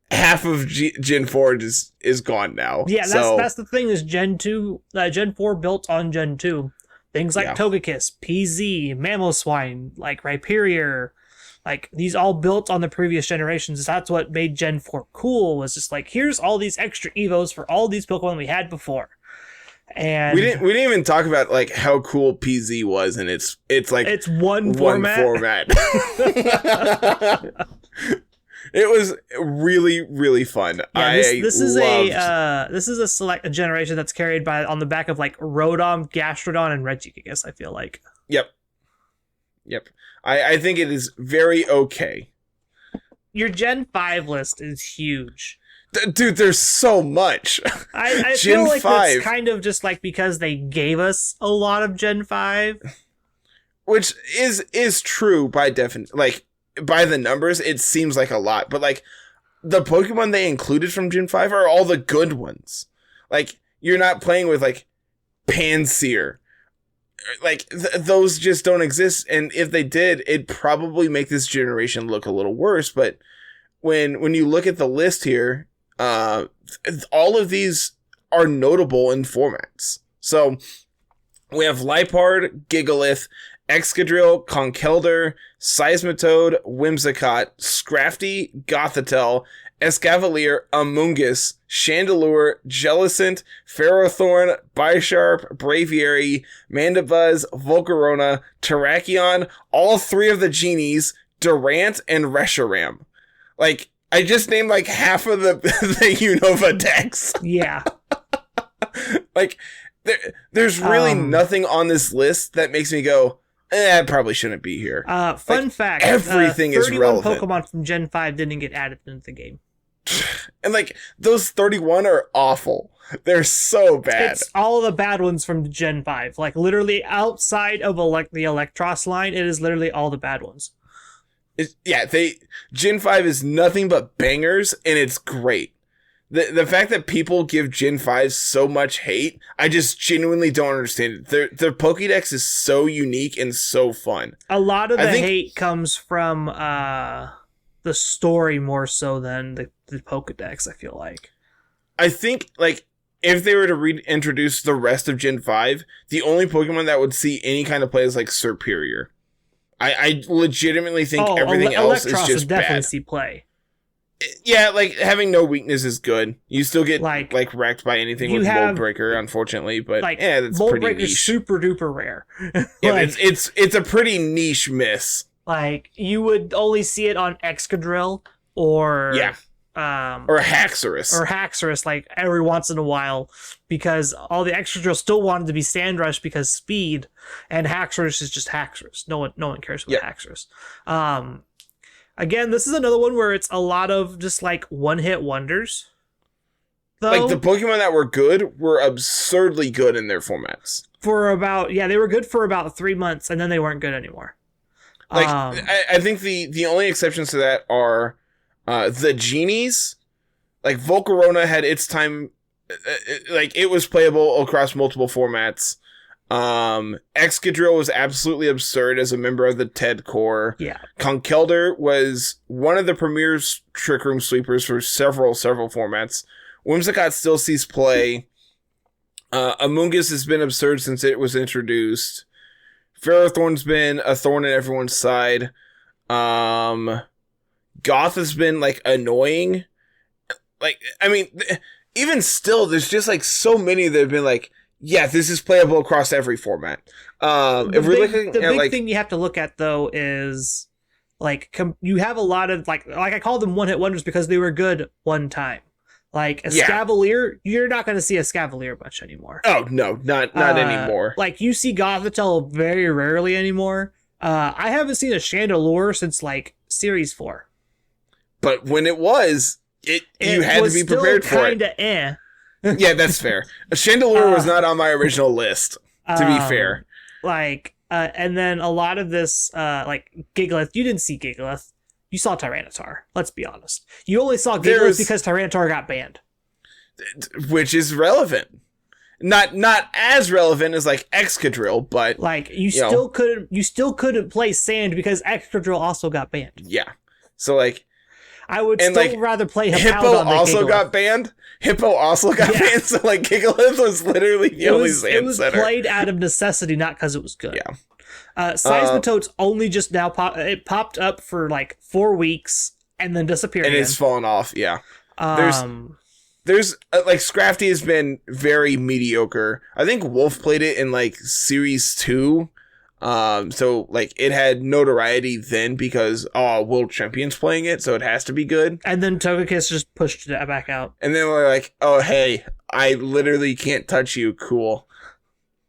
half of Gen 4 is gone now. Yeah, that's the thing, is Gen 4 built on Gen 2. Things like Togekiss, PZ, Mamoswine, like Rhyperior, Like, these all built on the previous generations. That's what made Gen 4 cool, was just like, here's all these extra Evos for all these Pokemon we had before. And we didn't even talk about like how cool PZ was, and it's like it's one format. It was really, really fun. Yeah, this is a generation that's carried by on the back of like Rodom, Gastrodon, and Reggie, I guess I feel like. Yep. I think it is very okay. Your Gen 5 list is huge. Dude, there's so much. I feel like that's kind of just like because they gave us a lot of Gen 5. Which is true by definition. Like, by the numbers, it seems like a lot. But, like, the Pokemon they included from Gen 5 are all the good ones. Like, you're not playing with, like, Pansear. Like, those just don't exist. And if they did, it'd probably make this generation look a little worse. But when you look at the list here, all of these are notable in formats. So we have Liepard, Gigalith, Excadrill, Conkeldurr, Seismitoad, Whimsicott, Scrafty, Gothitelle, Escavalier, Amoonguss, Chandelure, Jellicent, Ferrothorn, Bisharp, Braviary, Mandibuzz, Volcarona, Terrakion, all three of the genies, Durant, and Reshiram. Like, I just named like half of the Unova decks. Yeah. Like, there's really nothing on this list that makes me go, I probably shouldn't be here. Fun fact. Everything is relevant. 31 Pokemon from Gen 5 didn't get added into the game. And like, those 31 are awful. They're so bad. It's all the bad ones from Gen 5. Like, literally outside of the Electros line, it is literally all the bad ones. Gen 5 is nothing but bangers, and it's great. The fact that people give Gen 5 so much hate, I just genuinely don't understand it. Their Pokédex is so unique and so fun. A lot of the hate comes from the story more so than the Pokédex, I feel like. I think, like, if they were to reintroduce the rest of Gen 5, the only Pokemon that would see any kind of play is, like, Serperior. I legitimately think everything else is just would definitely bad. See play. Yeah, like, having no weakness is good. You still get, like wrecked by anything with Mold Breaker, unfortunately, but, like, yeah, that's Mold pretty Breaker niche. is super duper rare. Yeah, like, it's a pretty niche miss. Like, you would only see it on Excadrill or... Yeah. Or Haxorus. Like, every once in a while, because all the Excadrill still wanted to be Sandrush because speed, and Haxorus is just Haxorus. No one cares about Haxorus. Again, this is another one where it's a lot of just like one-hit wonders. Though, like, the Pokemon that were good were absurdly good in their formats. They were good for about 3 months, and then they weren't good anymore. Like, I think the only exceptions to that are the genies. Like, Volcarona had its time, like, it was playable across multiple formats. Excadrill was absolutely absurd as a member of the TED Core. Yeah. Conkeldurr was one of the premier Trick Room sweepers for several formats. Whimsicott still sees play. Amoonguss has been absurd since it was introduced. Ferrothorn's been a thorn in everyone's side. Goth has been, like, annoying. Like, I mean, even still, there's just, like, so many that have been, like, yeah, this is playable across every format. If we're looking at, the big like, thing you have to look at, though, is, like, you have a lot of, like I call them one-hit wonders because they were good one time. Like, Escavalier, you're not going to see Escavalier much anymore. Oh, no, not anymore. Like, you see Gothitelle very rarely anymore. I haven't seen a Chandelure since, like, Series 4. But when it was, you had to be prepared for it. Kinda Yeah, that's fair. Chandelure was not on my original list, to be fair. Like, and then a lot of this, like, Gigalith, you didn't see Gigalith. You saw Tyranitar. Let's be honest. You only saw Gigalith because Tyranitar got banned. Which is relevant. Not as relevant as, like, Excadrill, but... Like, you still couldn't play Sand because Excadrill also got banned. Yeah. So, like... I would still rather play Hippo also got banned. Banned, so, like, Gigalith was literally the only Sand setter. It was played out of necessity, not because it was good. Seismitoad's only just now it popped up for like 4 weeks and then disappeared and again. it's fallen off. Yeah, there's like Scrafty has been very mediocre. I think Wolf played it in like Series 2. So like it had notoriety then because World Champion's playing it, so it has to be good. And then Togekiss just pushed it back out. And then we're like, oh hey, I literally can't touch you. Cool.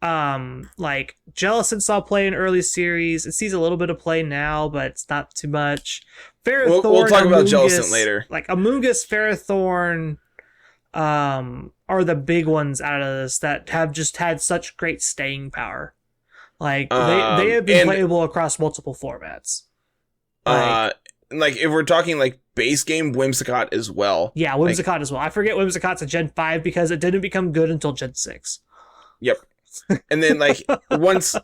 Like Jellicent saw play in early series. It sees a little bit of play now, but it's not too much. Ferrothorn, we'll talk about Jellicent later. Like Amoonguss, Ferrothorn, are the big ones out of this that have just had such great staying power. Like they have been playable across multiple formats. Like if we're talking like base game, Whimsicott as well. Yeah, Whimsicott as well. I forget Whimsicott's a Gen 5 because it didn't become good until Gen 6. Yep. And then like once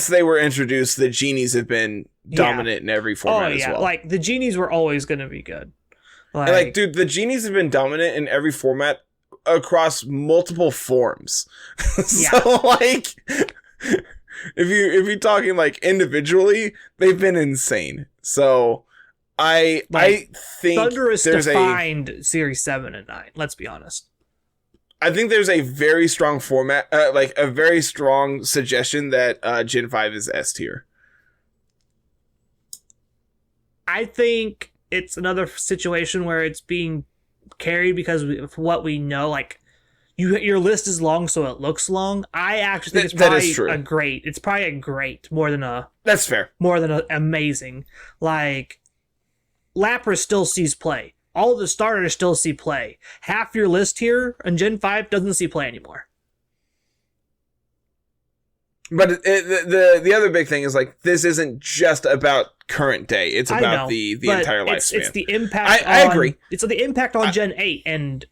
they were introduced, the genies have been dominant in every format as well. Like the genies were always going to be good. Like dude, the genies have been dominant in every format across multiple forms. So like if you're talking like individually, they've been insane. So I think Thundurus defined Series 7 and 9, let's be honest. I think there's a very strong format, like a very strong suggestion that Gen 5 is S tier. I think it's another situation where it's being carried because of what we know. Like, your list is long, so it looks long. I actually think it's probably a great. It's probably a great more than a. That's fair. More than a amazing. Like, Lapras still sees play. All the starters still see play. Half your list here on Gen 5 doesn't see play anymore. But the other big thing is, like, this isn't just about current day. It's about the entire lifespan. It's the impact I agree. It's the impact on Gen 8, and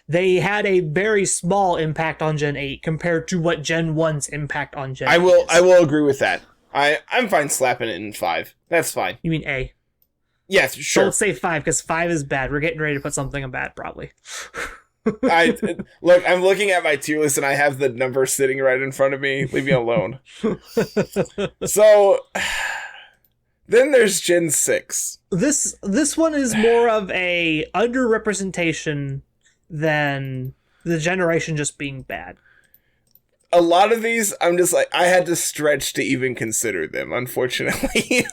they had a very small impact on Gen 8 compared to what Gen 1's impact on Gen 8 I will agree with that. I'm fine slapping it in 5. That's fine. You mean A? Yes, sure. Don't say 5 because 5 is bad. We're getting ready to put something in bad, probably. Look, I'm looking at my tier list and I have the number sitting right in front of me. Leave me alone. So then there's Gen 6. This one is more of a underrepresentation than the generation just being bad. A lot of these, I'm just like, I had to stretch to even consider them, unfortunately.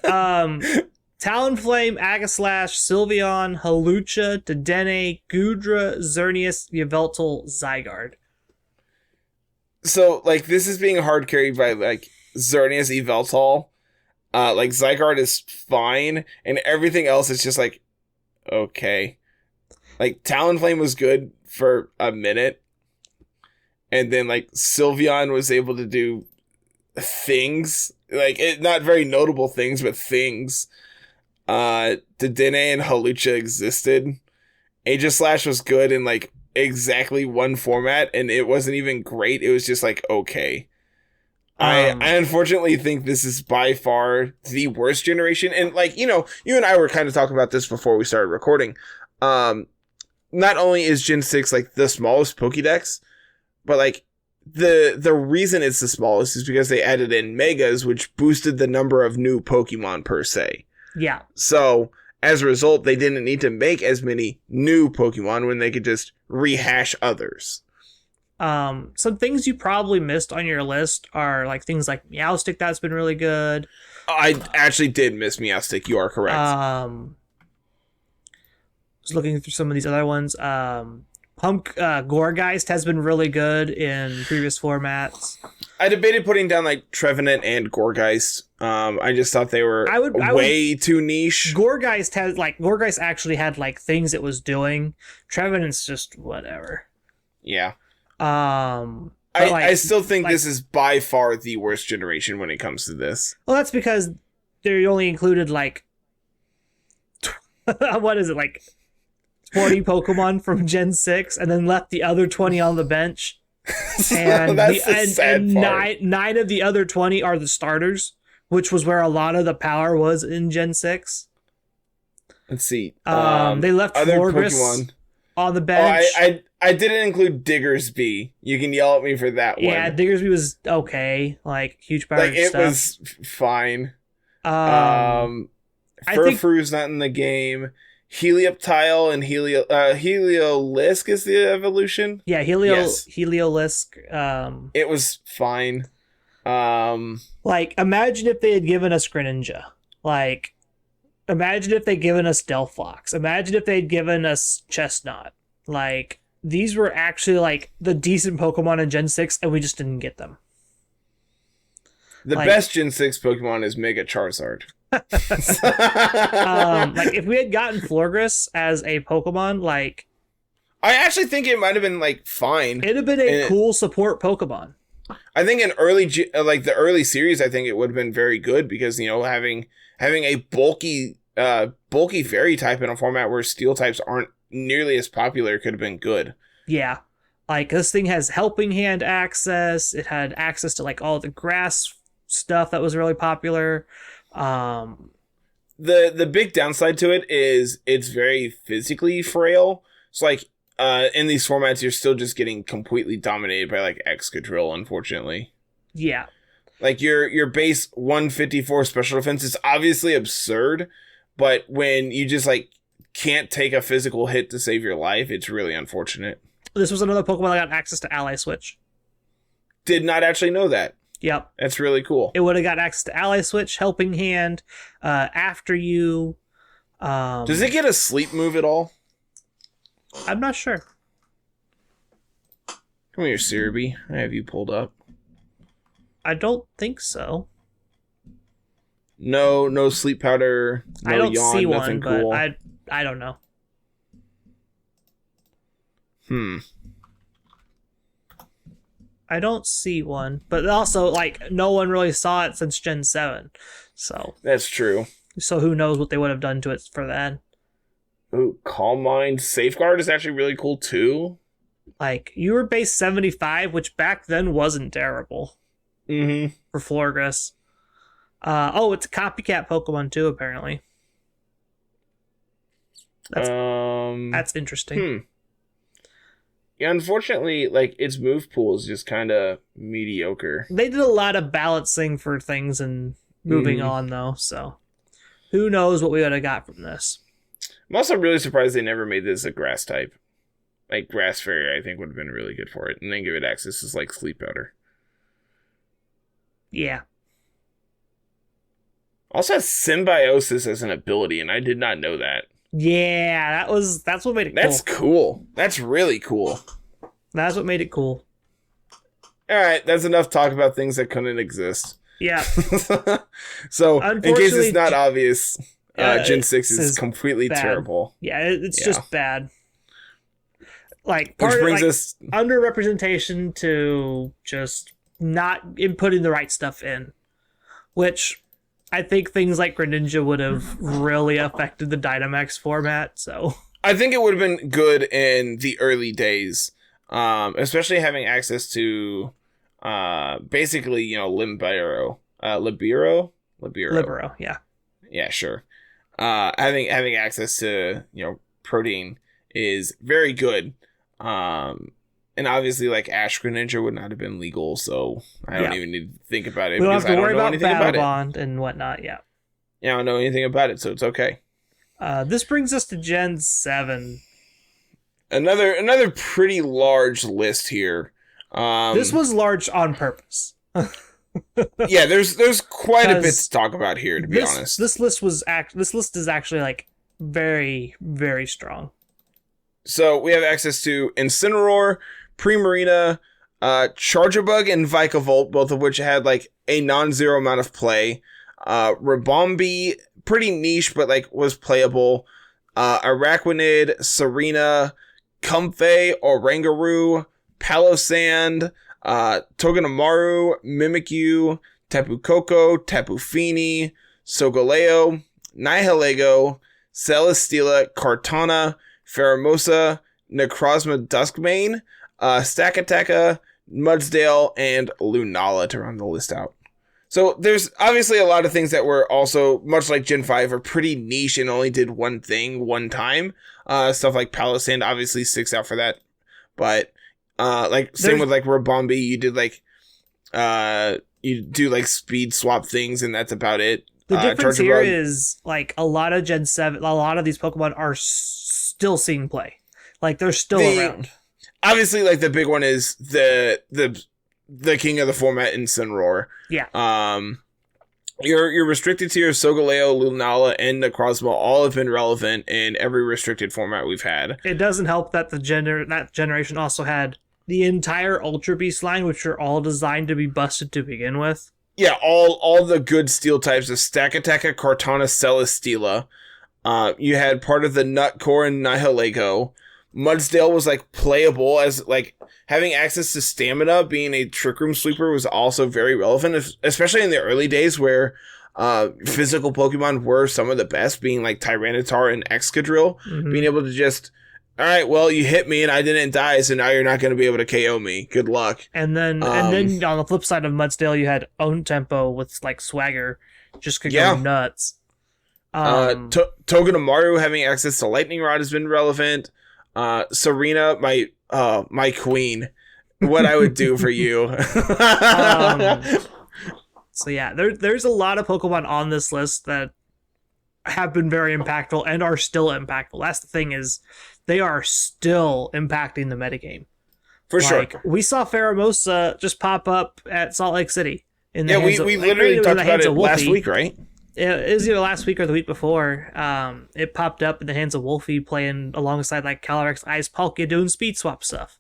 Talonflame, Aegislash, Sylveon, Hawlucha, Dedenne, Goodra, Xerneas, Yveltal, Zygarde. So, like, this is being hard carried by, like, Xerneas, Yveltal. Like, Zygarde is fine, and everything else is just, like, okay. Like, Talonflame was good for a minute, and then, like, Sylveon was able to do things. Like, not very notable things, but things. Dedenne and Hawlucha existed. Aegislash was good in like exactly one format, and it wasn't even great. It was just like okay. I unfortunately think this is by far the worst generation, and like you and I were kind of talking about this before we started recording. Not only is Gen 6 like the smallest Pokédex, but like the reason it's the smallest is because they added in Megas, which boosted the number of new Pokemon per se. Yeah. So, as a result, they didn't need to make as many new Pokemon when they could just rehash others. Some things you probably missed on your list are like things like Meowstic, that's been really good. I actually did miss Meowstic, you are correct. Was looking through some of these other ones. Gourgeist has been really good in previous formats. I debated putting down like Trevenant and Gourgeist. I just thought they were way too niche. Gourgeist actually had like things it was doing. Trevenant's just whatever. Yeah. I still think this is by far the worst generation when it comes to this. Well, that's because they only included like what is it, like 20 Pokemon from Gen 6 and then left the other 20 on the bench. And that's the sad part. Nine of the other 20 are the starters, which was where a lot of the power was in Gen 6. Let's see. They left other Florges Pokemon on the bench. I I didn't include Diggersby. You can yell at me for that one. Yeah, Diggersby was okay. Like, huge power Like, it stuff. was fine. I think Furfru's not in the game. Helioptile and Heliolisk is the evolution. Yeah, Yes. Heliolisk. It was fine. Like, imagine if they had given us Greninja. Like, imagine if they'd given us Delphox. Imagine if they'd given us Chestnut. Like, these were actually, like, the decent Pokemon in Gen 6, and we just didn't get them. The best Gen 6 Pokemon is Mega Charizard. Like, if we had gotten Florges as a Pokemon, like... I actually think it might have been, like, fine. It'd have been a cool support Pokemon. I think in the early series, I think it would have been very good because, you know, having a bulky fairy type in a format where steel types aren't nearly as popular could have been good. Yeah. Like, this thing has Helping Hand access. It had access to, like, all the grass stuff that was really popular. The big downside to it is it's very physically frail. So, like, in these formats, you're still just getting completely dominated by, like, Excadrill, unfortunately. Yeah. Like, your base 154 special defense is obviously absurd, but when you just, like, can't take a physical hit to save your life, it's really unfortunate. This was another Pokemon that got access to Ally Switch. Did not actually know that. Yep. That's really cool. It would have got access to Ally Switch, Helping Hand, After You. Does it get a sleep move at all? I'm not sure. Come here, Cerebi. I have you pulled up. I don't think so. No sleep powder. No I don't yawn, see nothing one, cool. but I don't know. I don't see one, but also, like, no one really saw it since Gen 7. So that's true. So who knows what they would have done to it for then. Ooh, Calm Mind. Safeguard is actually really cool too. Like, you were base 75, which back then wasn't terrible. Mm-hmm. For Florges. It's a copycat Pokemon too, apparently. That's interesting. Yeah, unfortunately, like, its move pool is just kind of mediocre. They did a lot of balancing for things and moving on, though, so who knows what we would have got from this. I'm also really surprised they never made this a grass type. Like, Grass Fairy, I think, would have been really good for it, and then give it access to, like, Sleep Powder. Yeah. Also has Symbiosis as an ability, and I did not know that. Yeah, that's what made it cool. That's cool. That's really cool. That's what made it cool. Alright, that's enough talk about things that couldn't exist. Yeah. So, in case it's not obvious, Gen 6 is completely bad. Terrible. Yeah, it's just bad. Like, which brings us underrepresentation to just not inputting the right stuff in. Which I think things like Greninja would have really affected the Dynamax format, so I think it would have been good in the early days. Especially having access to basically, you know, Libero, yeah. Yeah, sure. Having access to, you know, protein is very good. And obviously, like, Ash Greninja would not have been legal, so I don't even need to think about it. We don't have to worry about Battle about Bond and whatnot, yeah. Yeah, I don't know anything about it, so it's okay. This brings us to Gen 7. Another pretty large list here. This was large on purpose. Yeah, there's quite a bit to talk about here, to be honest. This list is actually, like, very, very strong. So we have access to Incineroar, Primarina, Charjabug, and Vikavolt, both of which had, like, a non-zero amount of play. Ribombee, pretty niche, but, like, was playable. Araquanid, Serena, Comfey, Oranguru, Palossand, Togedemaru, Mimikyu, Tapu Koko, Tapu Fini, Solgaleo, Nihilego, Celesteela, Kartana, Pheromosa, Necrozma Duskmane, Stakataka, Mudsdale, and Lunala to round the list out. So there's obviously a lot of things that were also, much like Gen 5, are pretty niche and only did one thing one time. Stuff like Palossand obviously sticks out for that. but like same with like Rabombi, you did like you do like speed swap things, and that's about it. The difference here is like a lot of Gen 7, a lot of these Pokemon are still seeing play. Like they're still around. Obviously, like the big one is the king of the format, Incineroar. Yeah. You're restricted to your Solgaleo, Lunala, and Necrozma. All have been relevant in every restricted format we've had. It doesn't help that that generation also had the entire Ultra Beast line, which are all designed to be busted to begin with. Yeah, all the good steel types of Stakataka, Kartana, Celesteela. You had part of the Nutcore and Nihilego. Mudsdale was like playable as like having access to stamina. Being a Trick Room sweeper was also very relevant, especially in the early days where physical Pokemon were some of the best, being like Tyranitar and Excadrill. Mm-hmm. Being able to just, all right, well, you hit me and I didn't die, so now you're not going to be able to KO me. Good luck. And then on the flip side of Mudsdale, you had Own Tempo with like Swagger, just could go nuts. Togedemaru having access to Lightning Rod has been relevant. Serena, my queen, what I would do for you. So yeah, there's a lot of Pokemon on this list that have been very impactful and are still impactful. That's the thing, is they are still impacting the metagame. For sure. We saw Pheromosa just pop up at Salt Lake City. We literally talked about it last week, right? It was either last week or the week before. It popped up in the hands of Wolfie playing alongside like Calyrex, Ice Palkia doing speed swap stuff.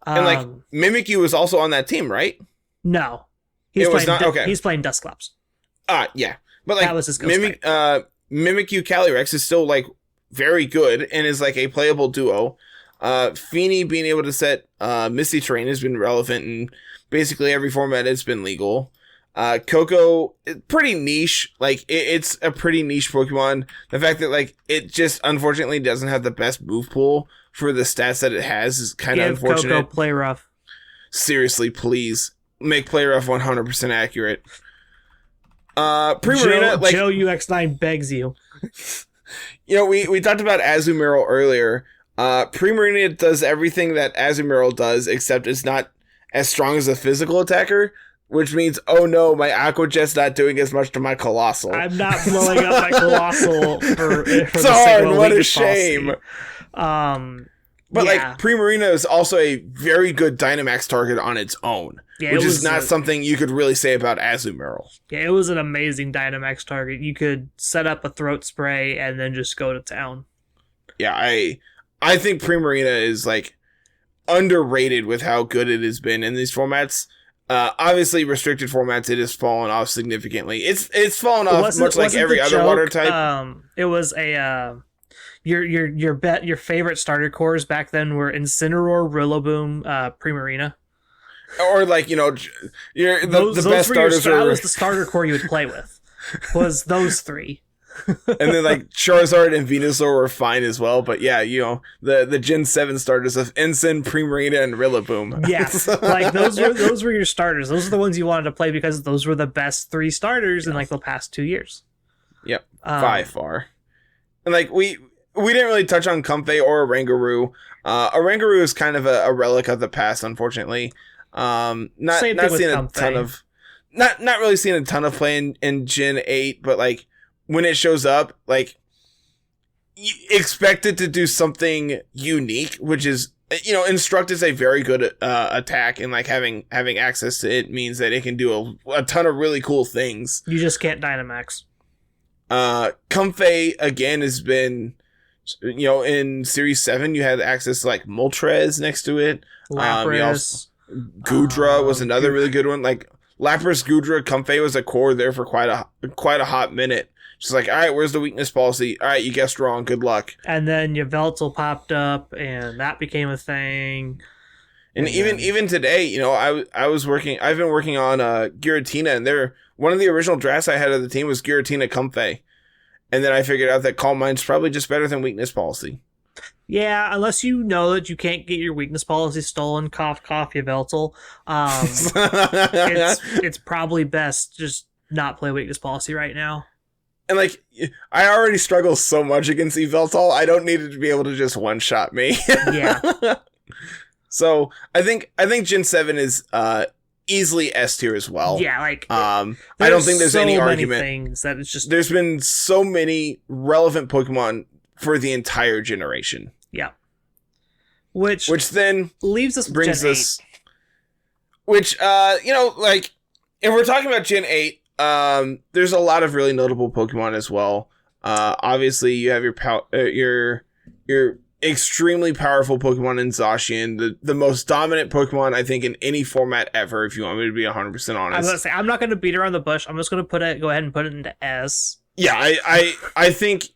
And like Mimikyu was also on that team, right? No. He's playing Dusclops. Yeah. But like that was his Mimikyu Calyrex is still like very good and is like a playable duo. Feeny being able to set Misty Terrain has been relevant in basically every format. It's been legal. Coco, pretty niche. Like it's a pretty niche Pokemon. The fact that like it just unfortunately doesn't have the best move pool for the stats that it has is kind of unfortunate. Coco Play Rough. Seriously, please make Play Rough 100% accurate. Primarina, like Joe UX9 begs you. You know, we talked about Azumarill earlier. Primarina does everything that Azumarill does, except it's not as strong as a physical attacker. Which means, oh no, my Aqua Jet's not doing as much to my Colossal. I'm not blowing up my Colossal for Darn, what a shame. But like Primarina is also a very good Dynamax target on its own, which is not something you could really say about Azumarill. Yeah, it was an amazing Dynamax target. You could set up a throat spray and then just go to town. Yeah, I think Primarina is like underrated with how good it has been in these formats. Obviously, restricted formats, it has fallen off significantly. It's fallen off much like every other water type. It was a your favorite starter cores back then were Incineroar, Rillaboom, Primarina, or like the best starters. That was the starter core you would play with. Was those three. And then like Charizard and Venusaur were fine as well, but yeah, the Gen 7 starters of Ensign, Primarina, and Rillaboom. Yeah, like those were your starters. Those are the ones you wanted to play because those were the best three starters in like the past 2 years. Yep, by far. And like we didn't really touch on Comfey or Oranguru. Oranguru is kind of a relic of the past, unfortunately. Not seeing a ton of not really seeing a ton of play in Gen 8, but like when it shows up, like, you expect it to do something unique, which is, Instruct is a very good attack, and like having access to it means that it can do a ton of really cool things. You just can't Dynamax. Comfey again has been, in Series 7 you had access to like Moltres next to it. Lapras. Goodra was another really good one. Like Lapras, Goodra, Comfey was a core there for quite a hot minute. Just like, all right, where's the weakness policy? All right, you guessed wrong. Good luck. And then Yveltal popped up, and that became a thing. And even today, I've been working on Giratina, and one of the original drafts I had of the team was Giratina Comfey. And then I figured out that Calm Mind's probably just better than weakness policy. Yeah, unless you know that you can't get your weakness policy stolen, cough, Yveltal. It's probably best just not play weakness policy right now. And like, I already struggle so much against Yveltal, I don't need it to be able to just one-shot me. Yeah. So I think Gen 7 is easily S tier as well. Yeah, like I don't think there's any argument. Things that it's just there's been so many relevant Pokemon for the entire generation. Yeah. Which then leaves us with brings Gen 8. us which like if we're talking about Gen 8, there's a lot of really notable Pokemon as well. Obviously you have your extremely powerful Pokemon in Zacian, the most dominant Pokemon I think in any format ever, if you want me to be 100% honest. I'm gonna say I'm not gonna beat around the bush. I'm just gonna go ahead and put it into S. Yeah, I think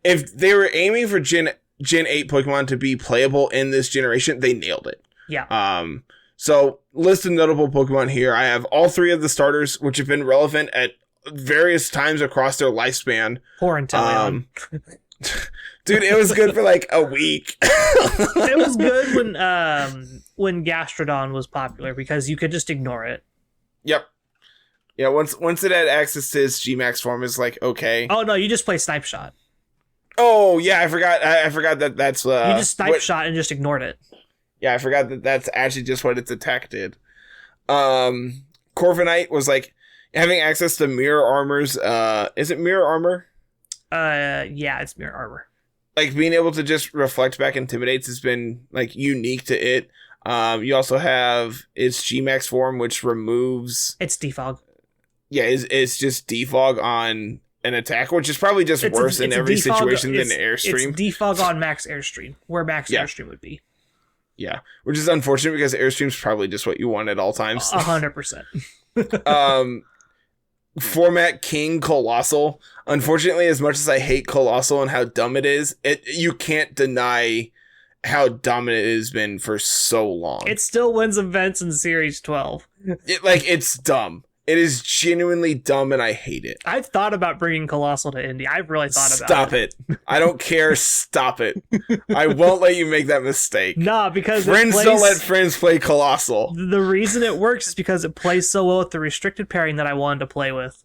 if they were aiming for Gen 8 Pokemon to be playable in this generation, they nailed it. Yeah. So list of notable Pokemon here. I have all 3 of the starters, which have been relevant at various times across their lifespan. Poor Inteleon. Dude, it was good for like a week. It was good when Gastrodon was popular because you could just ignore it. Yep. Yeah, once it had access to its Gmax form, it's like, okay. Oh no, you just play Snipe Shot. Oh yeah, I forgot that that's you just Snipe Shot and just ignored it. Yeah, I forgot that that's actually just what its attack did. Corviknight was like having access to mirror armors. Is it mirror armor? Yeah, it's mirror armor. Like being able to just reflect back intimidates has been like unique to it. You also have its Gmax form, which removes it's defog. Yeah, it's just defog on an attack, which is probably just worse in every situation than Airstream. It's defog on max Airstream, where max Airstream would be. Yeah, which is unfortunate because Airstream's probably just what you want at all times. 100%. Format King Colossal. Unfortunately, as much as I hate Colossal and how dumb it is, you can't deny how dominant it has been for so long. It still wins events in Series 12. It's dumb. It is genuinely dumb, and I hate it. I've thought about bringing Colossal to Indy. I've really thought about it. Stop it. I don't care. Stop it. I won't let you make that mistake. Nah, because friends don't let friends play Colossal. The reason it works is because it plays so well with the restricted pairing that I wanted to play with,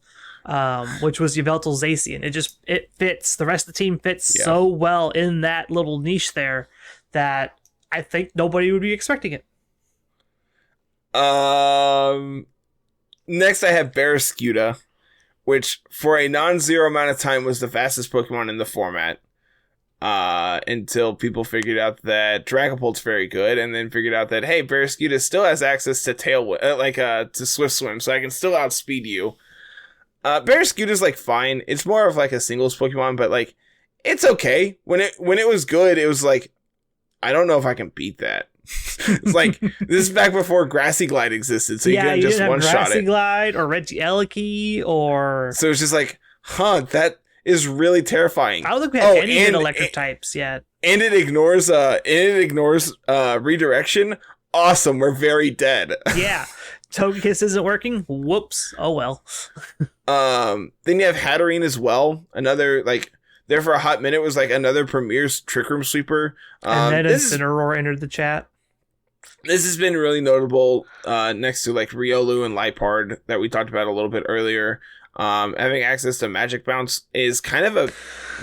which was Yveltal Zacian. It fits. The rest of the team fits so well in that little niche there that I think nobody would be expecting it. Next, I have Barraskewda, which for a non-zero amount of time was the fastest Pokemon in the format. Until people figured out that Dragapult's very good, and then figured out that, hey, Barraskewda still has access to to Swift Swim, so I can still outspeed you. Barraskewda's like fine. It's more of like a singles Pokemon, but like it's okay. When it was good, it was like I don't know if I can beat that. It's like this is back before Grassy Glide existed, so you couldn't just one shot it. Grassy Glide or Reggie Eleki or so it's just like, that is really terrifying. I don't think we have any good electric types yet. And it ignores redirection. Awesome, we're very dead. Yeah. Togekiss isn't working. Whoops. Oh well. Then you have Hatterene as well. Another like there for a hot minute was like another Premier's Trick Room sweeper. And then Incineroar entered the chat. This has been really notable next to like Riolu and Liepard that we talked about a little bit earlier. Having access to Magic Bounce is kind of a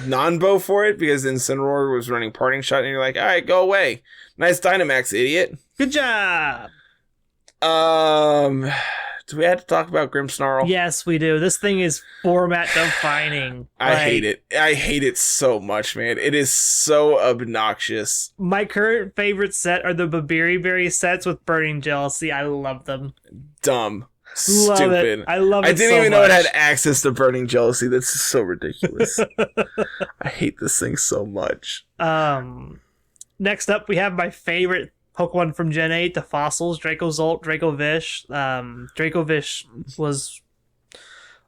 non-bow for it because Incineroar was running Parting Shot and you're like, all right, go away. Nice Dynamax, idiot. Good job. Do we have to talk about Grimmsnarl? Yes, we do. This thing is format defining. I hate it. I hate it so much, man. It is so obnoxious. My current favorite set are the Babiri Berry sets with Burning Jealousy. I love them. Dumb. Love Stupid. It. I love it. I didn't even know it had access to Burning Jealousy. That's so ridiculous. I hate this thing so much. Next up, we have my favorite Pokemon from Gen 8, the fossils, Dracozolt, Dracovish. Dracovish was...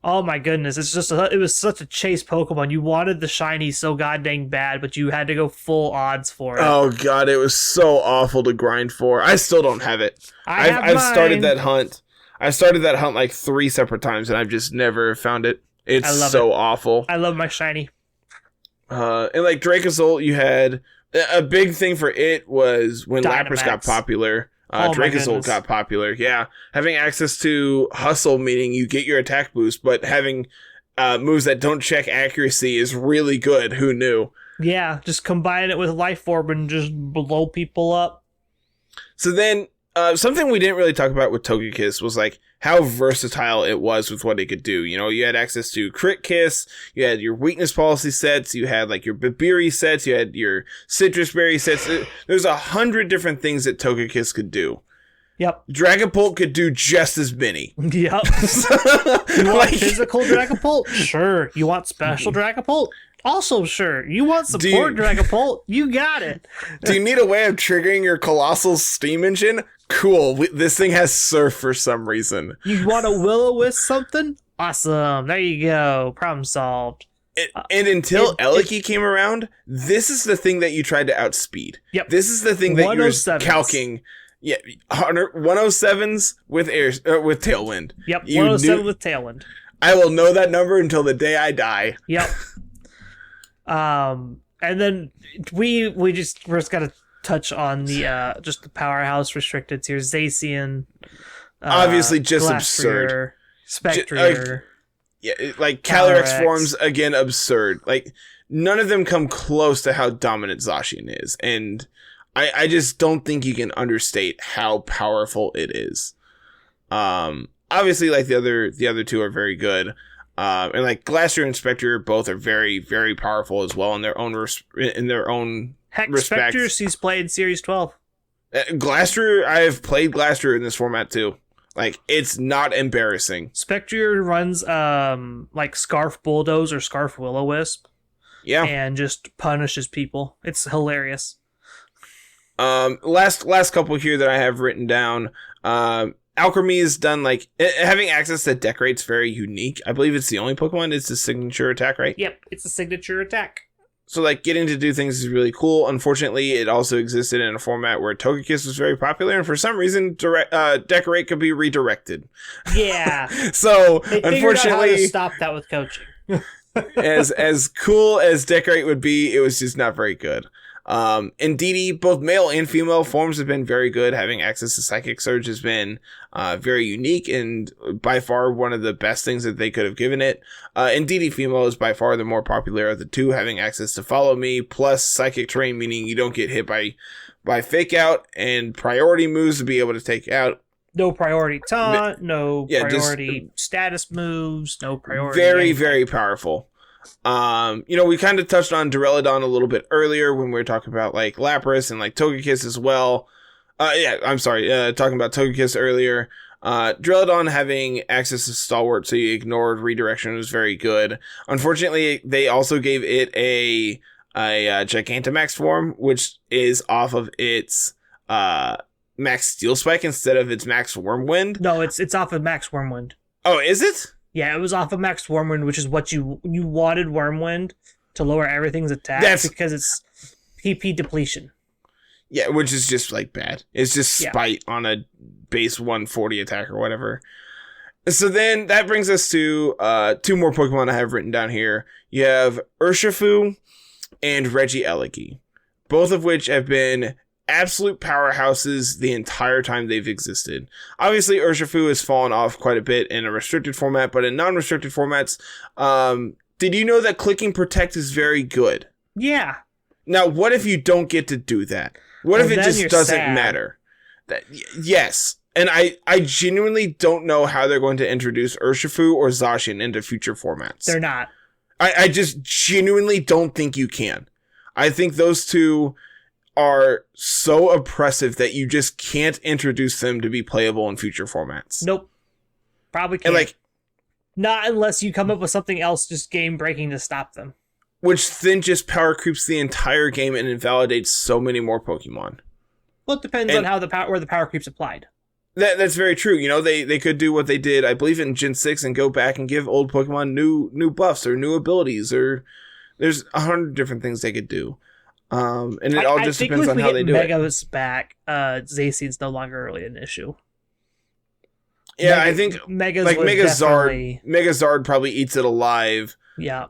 Oh my goodness, it was such a chase Pokemon. You wanted the shiny so goddamn bad, but you had to go full odds for it. Oh god, it was so awful to grind for. I still don't have it. I've started that hunt. I started that hunt like 3 separate times, and I've just never found it. It's so awful. I love my shiny. And like Dracozolt, you had... A big thing for it was when Lapras got popular. Dracozolt got popular. Yeah. Having access to Hustle, meaning you get your attack boost, but having moves that don't check accuracy is really good. Who knew? Yeah. Just combine it with Life Orb and just blow people up. So then, something we didn't really talk about with Togekiss was like how versatile it was with what it could do. You know, you had access to Crit Kiss, you had your Weakness Policy sets, you had like your Babiri sets, you had your Citrus Berry sets. There's 100 different things that Togekiss could do. Yep. Dragapult could do just as many. Yep. You want physical Dragapult? Sure. You want special Dragapult? Also sure. You want support Dragapult? You got it. Do you need a way of triggering your Colossal Steam Engine? Cool. This thing has Surf for some reason. You want a Will-O-Wisp something? Awesome. There you go. Problem solved. And until Eleki came around, this is the thing that you tried to outspeed. Yep. This is the thing that you're calking. Yeah, 107s with with Tailwind. Yep, 107 with Tailwind. I will know that number until the day I die. Yep. And then we're just gonna touch on the just the powerhouse restricted here. Zacian, obviously just Glastrier, absurd. Spectrier, yeah, like Calyrex forms again absurd. Like none of them come close to how dominant Zacian is, and I just don't think you can understate how powerful it is. Obviously, like the other two are very good. And like Glastrier and Spectre both are very, very powerful as well in their own Heck, respect. Spectre, she's played Series 12. Glastrier, I have played Glastrier in this format too. Like it's not embarrassing. Spectre runs like Scarf Bulldoze or Scarf Will-O-Wisp. Yeah, and just punishes people. It's hilarious. Last couple here that I have written down. Alchemy is done like having access to Decorate's very unique. I believe it's the only Pokemon. It's a signature attack, right? Yep, it's a signature attack. So like getting to do things is really cool. Unfortunately, it also existed in a format where Togekiss was very popular, and for some reason, Decorate could be redirected. Yeah. So they unfortunately, out how to stop that with coaching. as cool as Decorate would be, it was just not very good. Indeed, both male and female forms have been very good. Having access to Psychic Surge has been very unique and by far one of the best things that they could have given it. Indeed, female is by far the more popular of the two, having access to Follow Me plus Psychic Terrain, meaning you don't get hit by Fake Out, and priority moves to be able to take out. No priority taunt, no priority status moves, no priority. Very, very powerful. We kind of touched on Duraludon a little bit earlier when we were talking about like Lapras and like Togekiss as well. Talking about Togekiss earlier. Duraludon having access to Stalwart, so you ignored redirection, was very good. Unfortunately, they also gave it a Gigantamax form, which is off of its Max Steel Spike instead of its Max Wormwind. No, it's off of Max Wormwind. Oh, is it? Yeah, it was off of Max Wormwind, which is what you wanted Wormwind to lower everything's attack because it's PP depletion. Yeah, which is just like bad. It's just spite on a base 140 attack or whatever. So then that brings us to two more Pokemon I have written down here. You have Urshafu and Reggie Eleki, both of which have been absolute powerhouses the entire time they've existed. Obviously, Urshafu has fallen off quite a bit in a restricted format, but in non-restricted formats, did you know that clicking Protect is very good? Yeah. Now, what if you don't get to do that? What if it just doesn't matter? Yes. And I genuinely don't know how they're going to introduce Urshafu or Zacian into future formats. They're not. I just genuinely don't think you can. I think those two are so oppressive that you just can't introduce them to be playable in future formats. Nope. Probably can't. And not unless you come up with something else just game breaking to stop them. Which then just power creeps the entire game and invalidates so many more Pokemon. Well, it depends on how where the power creep's applied. That's very true. They could do what they did, I believe, in Gen 6 and go back and give old Pokemon new buffs or new abilities, or there's 100 different things they could do. And it all just depends on how they do it. Mega's back, Zacian's no longer really an issue. Yeah, I think Megazard probably eats it alive. Yeah.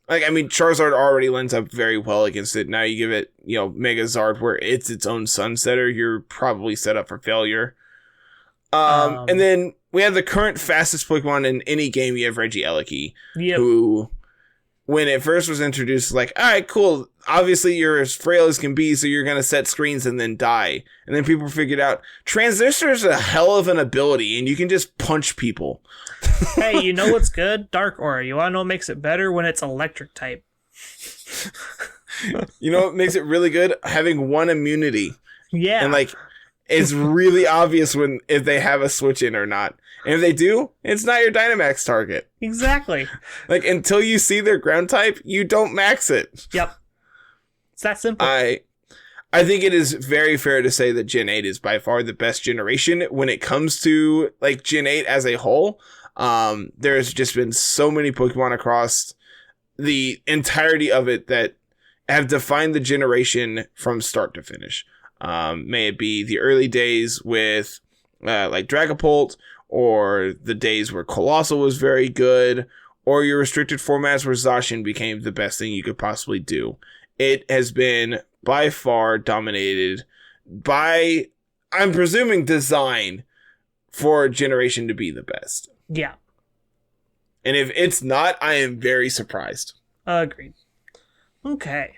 Charizard already lines up very well against it. Now you give it, Megazard where it's its own Sunsetter, you're probably set up for failure. And then we have the current fastest Pokemon in any game. You have Reggie Eleki, who when it first was introduced, like, all right, cool. Obviously, you're as frail as can be, so you're going to set screens and then die. And then people figured out Transistor's a hell of an ability, and you can just punch people. Hey, you know what's good? Dark Aura. You want to know what makes it better? When it's electric type. You know what makes it really good? Having one immunity. Yeah. And, like, it's really obvious if they have a switch in or not. And if they do, it's not your Dynamax target. Exactly. Like, until you see their ground type, you don't max it. Yep. It's that simple. I think it is very fair to say that Gen 8 is by far the best generation when it comes to, like, Gen 8 as a whole. There's just been so many Pokemon across the entirety of it that have defined the generation from start to finish. May it be the early days with, like, Dragapult, or the days where Colossal was very good, or your restricted formats where Zacian became the best thing you could possibly do. It has been by far dominated by, I'm presuming, design for a generation to be the best. Yeah. And if it's not, I am very surprised. Agreed. Okay.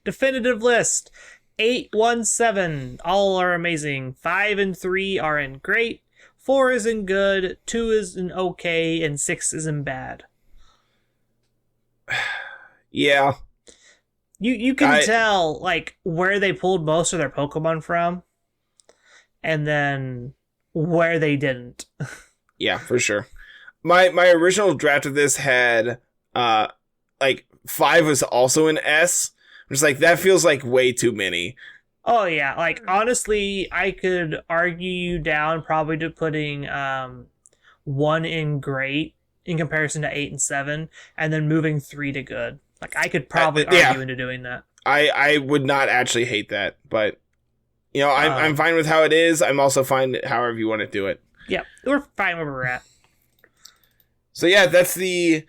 Definitive list. 817. All are amazing. 5 and 3 are in great. 4 is in good, 2 is in okay, and 6 is in bad. Yeah. You can tell, like, where they pulled most of their Pokemon from, and then where they didn't. Yeah, for sure. My original draft of this had, like, 5 was also an S. I'm just like, that feels like way too many. Oh, yeah. Like, honestly, I could argue you down probably to putting 1 in great in comparison to 8 and 7, and then moving 3 to good. Like, I could probably argue into doing that. I would not actually hate that, but, you know, I'm fine with how it is. I'm also fine however you want to do it. Yeah, we're fine where we're at. So, yeah, that's the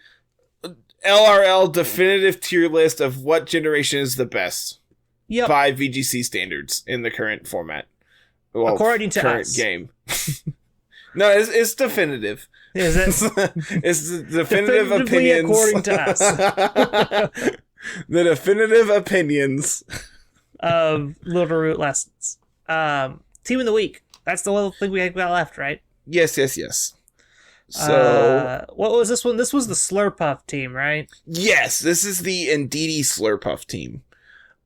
LRL definitive tier list of what generation is the best. Yep. By VGC standards in the current format. Well, according to current us. Game. No, it's definitive. Is it? It's the definitive opinions. According to us. The definitive opinions of Littleroot lessons. Team of the week. That's the one thing we got left, right? Yes. So, what was this one? This was the Slurpuff team, right? Yes, this is the Indeedee Slurpuff team.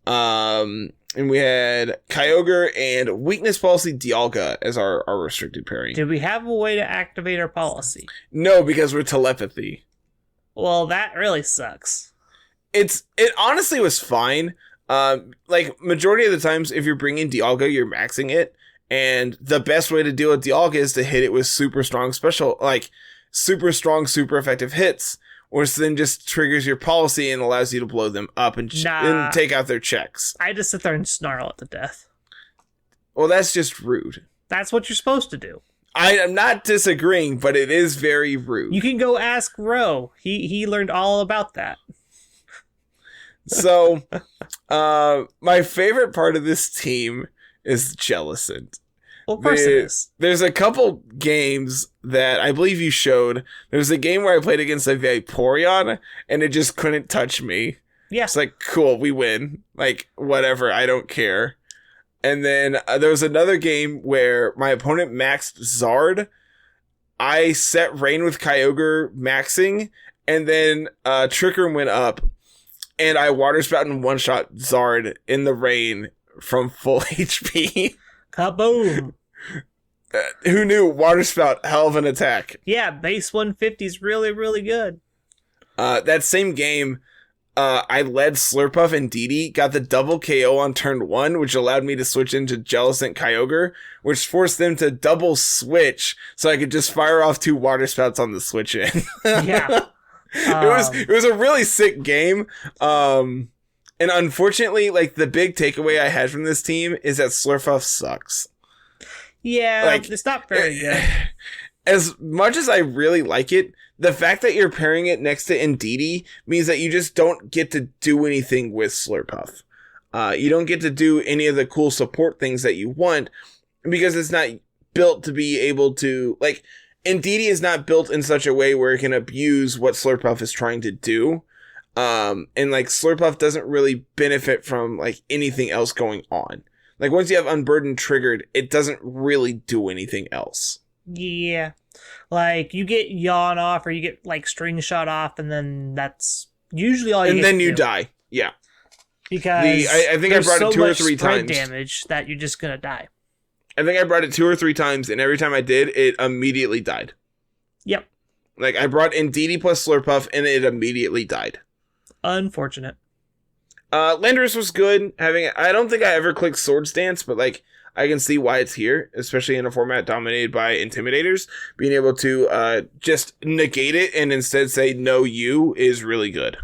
And we had Kyogre and Weakness Policy Dialga as our restricted pairing. Did we have a way to activate our policy? No, because we're telepathy. Well, that really sucks. It honestly was fine. Like, majority of the times, if you're bringing Dialga, you're maxing it. And the best way to deal with Dialga is to hit it with super strong super strong, super effective hits. Which then just triggers your policy and allows you to blow them up and take out their checks. I just sit there and snarl at the death. Well, that's just rude. That's what you're supposed to do. I am not disagreeing, but it is very rude. You can go ask Ro. He learned all about that. So, my favorite part of this team is Jellicent. Well, of course it is. There's a couple games that I believe you showed. There's a game where I played against a Vaporeon, and it just couldn't touch me. Yeah. It's like, cool, we win. Like, whatever, I don't care. And then there was another game where my opponent maxed Zard. I set Rain with Kyogre maxing, and then Trick Room went up, and I Water Spout and one-shot Zard in the Rain from full HP. Kaboom! Who knew Water Spout, hell of an attack. Yeah, base 150 is really, really good. That same game, I led Slurpuff and Indeedee, got the double KO on turn 1, which allowed me to switch into Jellicent Kyogre, which forced them to double switch, so I could just fire off 2 Water Spouts on the switch in. Yeah. It was a really sick game. And unfortunately, like, the big takeaway I had from this team is that Slurpuff sucks. Yeah, like, it's not very good. As much as I really like it, the fact that you're pairing it next to Indeedee means that you just don't get to do anything with Slurpuff. You don't get to do any of the cool support things that you want because it's not built to be able to, like, Indeedee is not built in such a way where it can abuse what Slurpuff is trying to do. And like Slurpuff doesn't really benefit from like anything else going on. Like once you have Unburdened triggered, it doesn't really do anything else. Yeah. Like you get Yawn off or you get like String Shot off, and then that's usually all you and get. And then you do. die. Yeah. Because I think I brought it 2 or 3 times. Damage that you're just gonna die. I think I brought it 2 or 3 times, and every time I did, it immediately died. Yep. Like I brought Indeedee plus Slurpuff, and it immediately died. Unfortunate. Landorus was good. I don't think I ever clicked Swords Dance, but like I can see why it's here, especially in a format dominated by Intimidators. Being able to just negate it and instead say no, you is really good.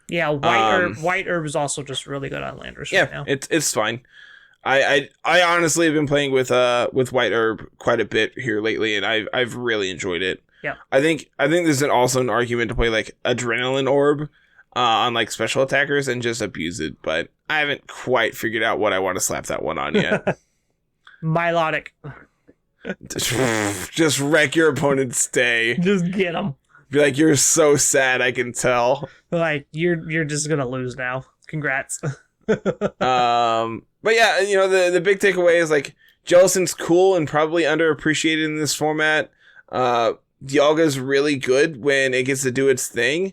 Yeah, White Herb is also just really good on Landorus right now. Yeah, it's fine. I honestly have been playing with White Herb quite a bit here lately, and I've really enjoyed it. Yeah, I think there's also an argument to play like Adrenaline Orb on like special attackers and just abuse it, but I haven't quite figured out what I want to slap that one on yet. Milotic. Just wreck your opponent's day. Just get them. Be like, you're so sad, I can tell. Like you're just gonna lose now. Congrats. But yeah, you know, the big takeaway is like Jellicent's cool and probably underappreciated in this format. Dialga's really good when it gets to do its thing.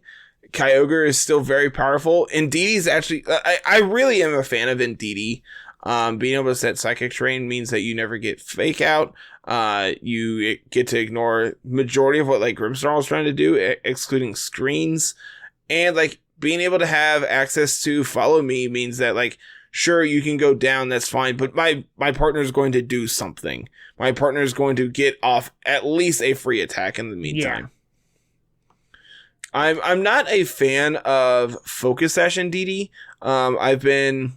Kyogre is still very powerful. Indeedee's actually, I really am a fan of Indeedee. Being able to set Psychic Terrain means that you never get Fake Out. You get to ignore majority of what like Grimmsnarl is trying to do, excluding screens. And like being able to have access to Follow Me means that like, sure, you can go down, that's fine, but my partner is going to do something. My partner is going to get off at least a free attack in the meantime. Yeah. I'm not a fan of Focus Sash Indeedee. I've been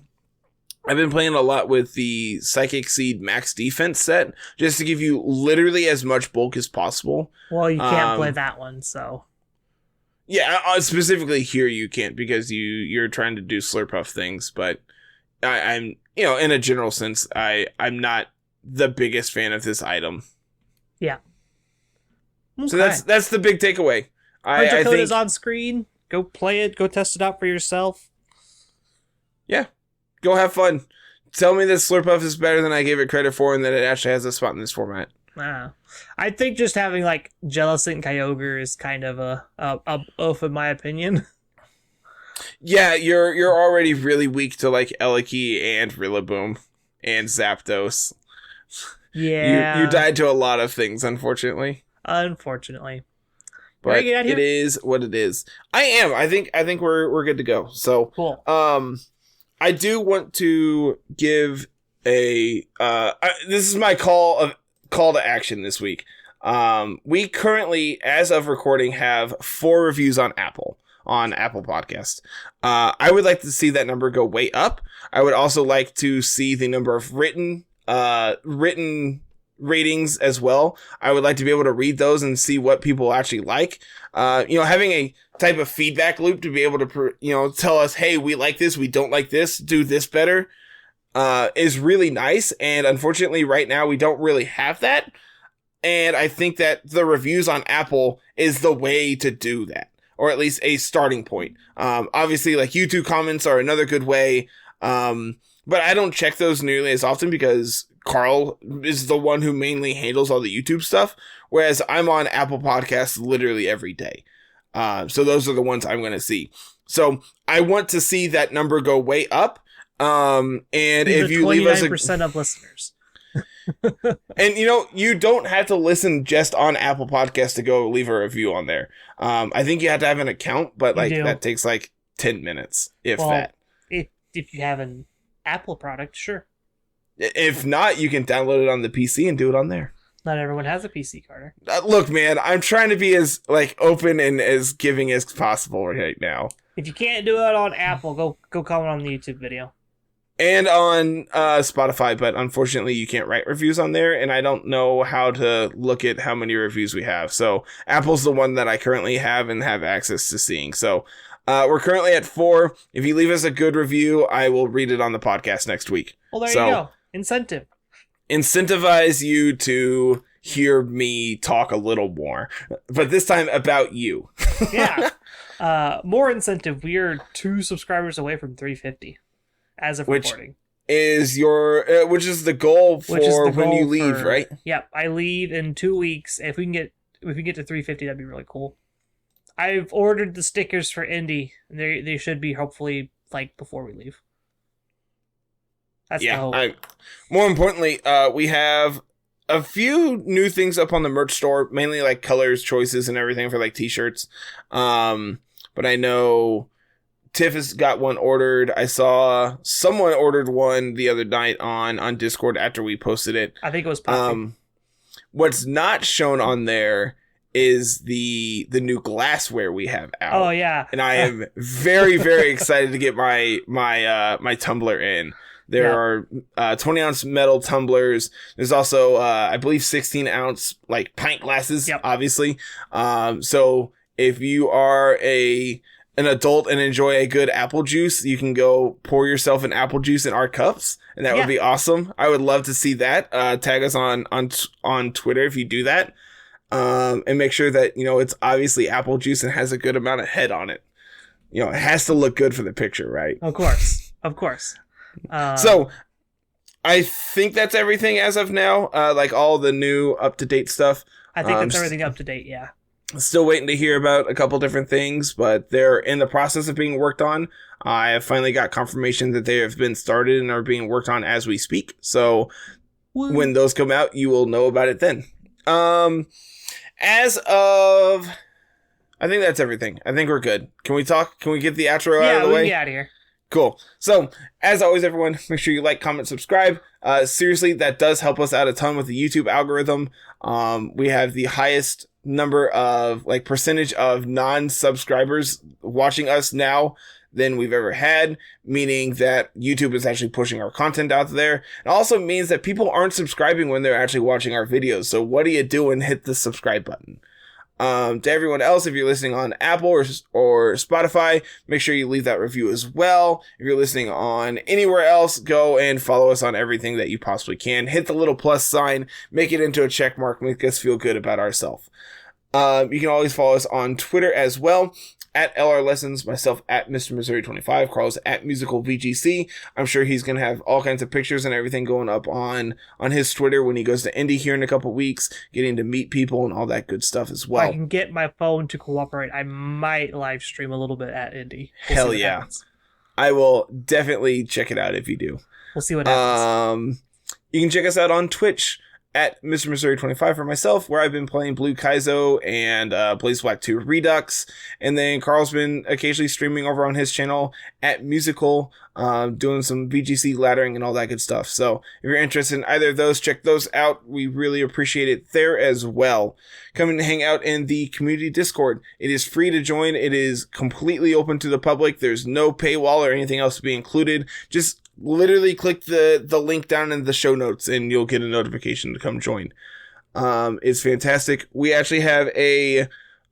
playing a lot with the Psychic Seed Max Defense set just to give you literally as much bulk as possible. Well, you can't play that one, so. Yeah, specifically here you can't because you're trying to do Slurpuff things, but I'm you know, in a general sense, I'm not the biggest fan of this item. Yeah. Okay. So that's the big takeaway. I think is on screen. Go play it. Go test it out for yourself. Yeah. Go have fun. Tell me that Slurpuff is better than I gave it credit for and that it actually has a spot in this format. I think just having like Jellicent and Kyogre is kind of a oof in my opinion. Yeah, you're already really weak to like Eleki and Rillaboom and Zapdos. Yeah. You died to a lot of things, unfortunately. But it is what it is. I am. I think we're good to go. So cool. I do want to give a this is my call to action this week. We currently, as of recording, have 4 reviews on Apple Podcast. I would like to see that number go way up. I would also like to see the number of written ratings as well. I would like to be able to read those and see what people actually like. Having a type of feedback loop to be able to, tell us, hey, we like this, we don't like this, do this better, is really nice. And unfortunately, right now, we don't really have that. And I think that the reviews on Apple is the way to do that, or at least a starting point. Obviously, like YouTube comments are another good way. But I don't check those nearly as often because Carl is the one who mainly handles all the YouTube stuff, whereas I'm on Apple Podcasts literally every day. So those are the ones I'm going to see. So I want to see that number go way up. And if you leave us 29% of listeners. And you don't have to listen just on Apple Podcasts to go leave a review on there. I think you have to have an account, but that takes like 10 minutes, if that. If you have an Apple product, sure. If not, you can download it on the PC and do it on there. Not everyone has a PC, Carter. Look, man, I'm trying to be as open and as giving as possible right now. If you can't do it on Apple, go comment on the YouTube video. And on Spotify, but unfortunately you can't write reviews on there, and I don't know how to look at how many reviews we have. So Apple's the one that I currently have and have access to seeing. So we're currently at 4. If you leave us a good review, I will read it on the podcast next week. Well, there you go. Incentive. Incentivize you to hear me talk a little more, but this time about you. Yeah. More incentive. We are 2 subscribers away from 350 as of recording. Which is the goal for when you leave, right? Yep, I leave in 2 weeks. If we can get to 350, that'd be really cool. I've ordered the stickers for Indy. They should be hopefully like before we leave. That's the hope. More importantly, we have a few new things up on the merch store, mainly like colors, choices, and everything for like t-shirts. But I know Tiff has got one ordered. I saw someone ordered one the other night on Discord after we posted it. I think it was Poppy. What's not shown on there is the new glassware we have out. Oh yeah. And I am very, very excited to get my tumbler in. There are 20-ounce metal tumblers. There's also, I believe, 16-ounce like pint glasses, obviously. So if you are an adult and enjoy a good apple juice, you can go pour yourself an apple juice in our cups, and that would be awesome. I would love to see that. Tag us on Twitter if you do that, and make sure that it's obviously apple juice and has a good amount of head on it. It has to look good for the picture, right? Of course. So I think that's everything as of now. Like all the new up-to-date stuff. I think that's everything up to date. Yeah. Still waiting to hear about a couple different things, but they're in the process of being worked on. I have finally got confirmation that they have been started and are being worked on as we speak. So when those come out, you will know about it then. As of, I think that's everything. I think we're good. Can we talk? Can we get the outro out of the way? Yeah, we get out of here. Cool. So, as always, everyone, make sure you like, comment, subscribe. Seriously, that does help us out a ton with the YouTube algorithm. We have the highest number of percentage of non-subscribers watching us now than we've ever had, meaning that YouTube is actually pushing our content out there. It also means that people aren't subscribing when they're actually watching our videos. So what are you doing? Hit the subscribe button. To everyone else, if you're listening on Apple or Spotify, make sure you leave that review as well. If you're listening on anywhere else, go and follow us on everything that you possibly can. Hit the little plus sign, make it into a check mark, make us feel good about ourselves. You can always follow us on Twitter as well, at LR Lessons, myself at Mr. Missouri 25, Carl's at Musical VGC. I'm sure he's going to have all kinds of pictures and everything going up on his Twitter when he goes to Indy here in a couple weeks, getting to meet people and all that good stuff as well. I can get my phone to cooperate. I might live stream a little bit at Indy. Hell yeah. Happens. I will definitely check it out if you do. We'll see what happens. You can check us out on Twitch at Mr. Missouri 25 for myself, where I've been playing Blue Kaizo and Blaze Black 2 Redux. And then Carl's been occasionally streaming over on his channel at Musical, doing some VGC laddering and all that good stuff. So if you're interested in either of those, check those out. We really appreciate it there as well. Come and hang out in the community Discord. It is free to join. It is completely open to the public. There's no paywall or anything else to be included. Just literally click the link down in the show notes and you'll get a notification to come join. It's fantastic. We actually have a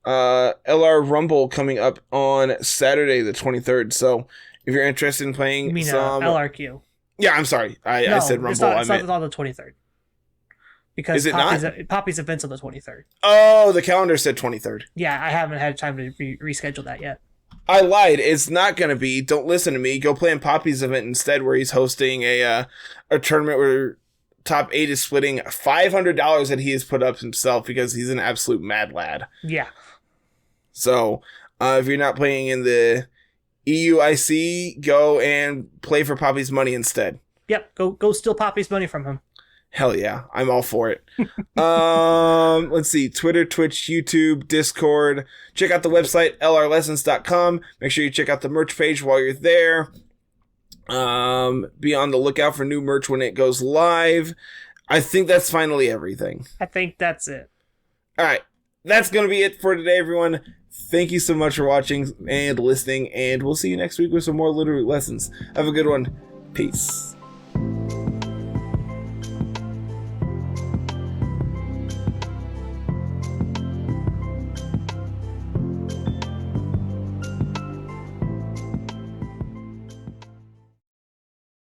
LR Rumble coming up on Saturday the 23rd. So if you're interested in playing, you mean some LRQ? Yeah, I'm sorry. I said Rumble. It's not on the 23rd. Because Poppy's event's on the 23rd. Oh, the calendar said 23rd. Yeah, I haven't had time to reschedule that yet. I lied. It's not going to be. Don't listen to me. Go play in Poppy's event instead, where he's hosting a tournament where top 8 is splitting $500 that he has put up himself because he's an absolute mad lad. Yeah. So, if you're not playing in the EUIC, go and play for Poppy's money instead. Yep. Go steal Poppy's money from him. Hell yeah, I'm all for it. Let's see, Twitter, Twitch, YouTube, Discord. Check out the website, lrlessons.com. Make sure you check out the merch page while you're there. Be on the lookout for new merch when it goes live. I think that's finally everything. I think that's it. All right, that's going to be it for today, everyone. Thank you so much for watching and listening, and we'll see you next week with some more Littleroot lessons. Have a good one. Peace.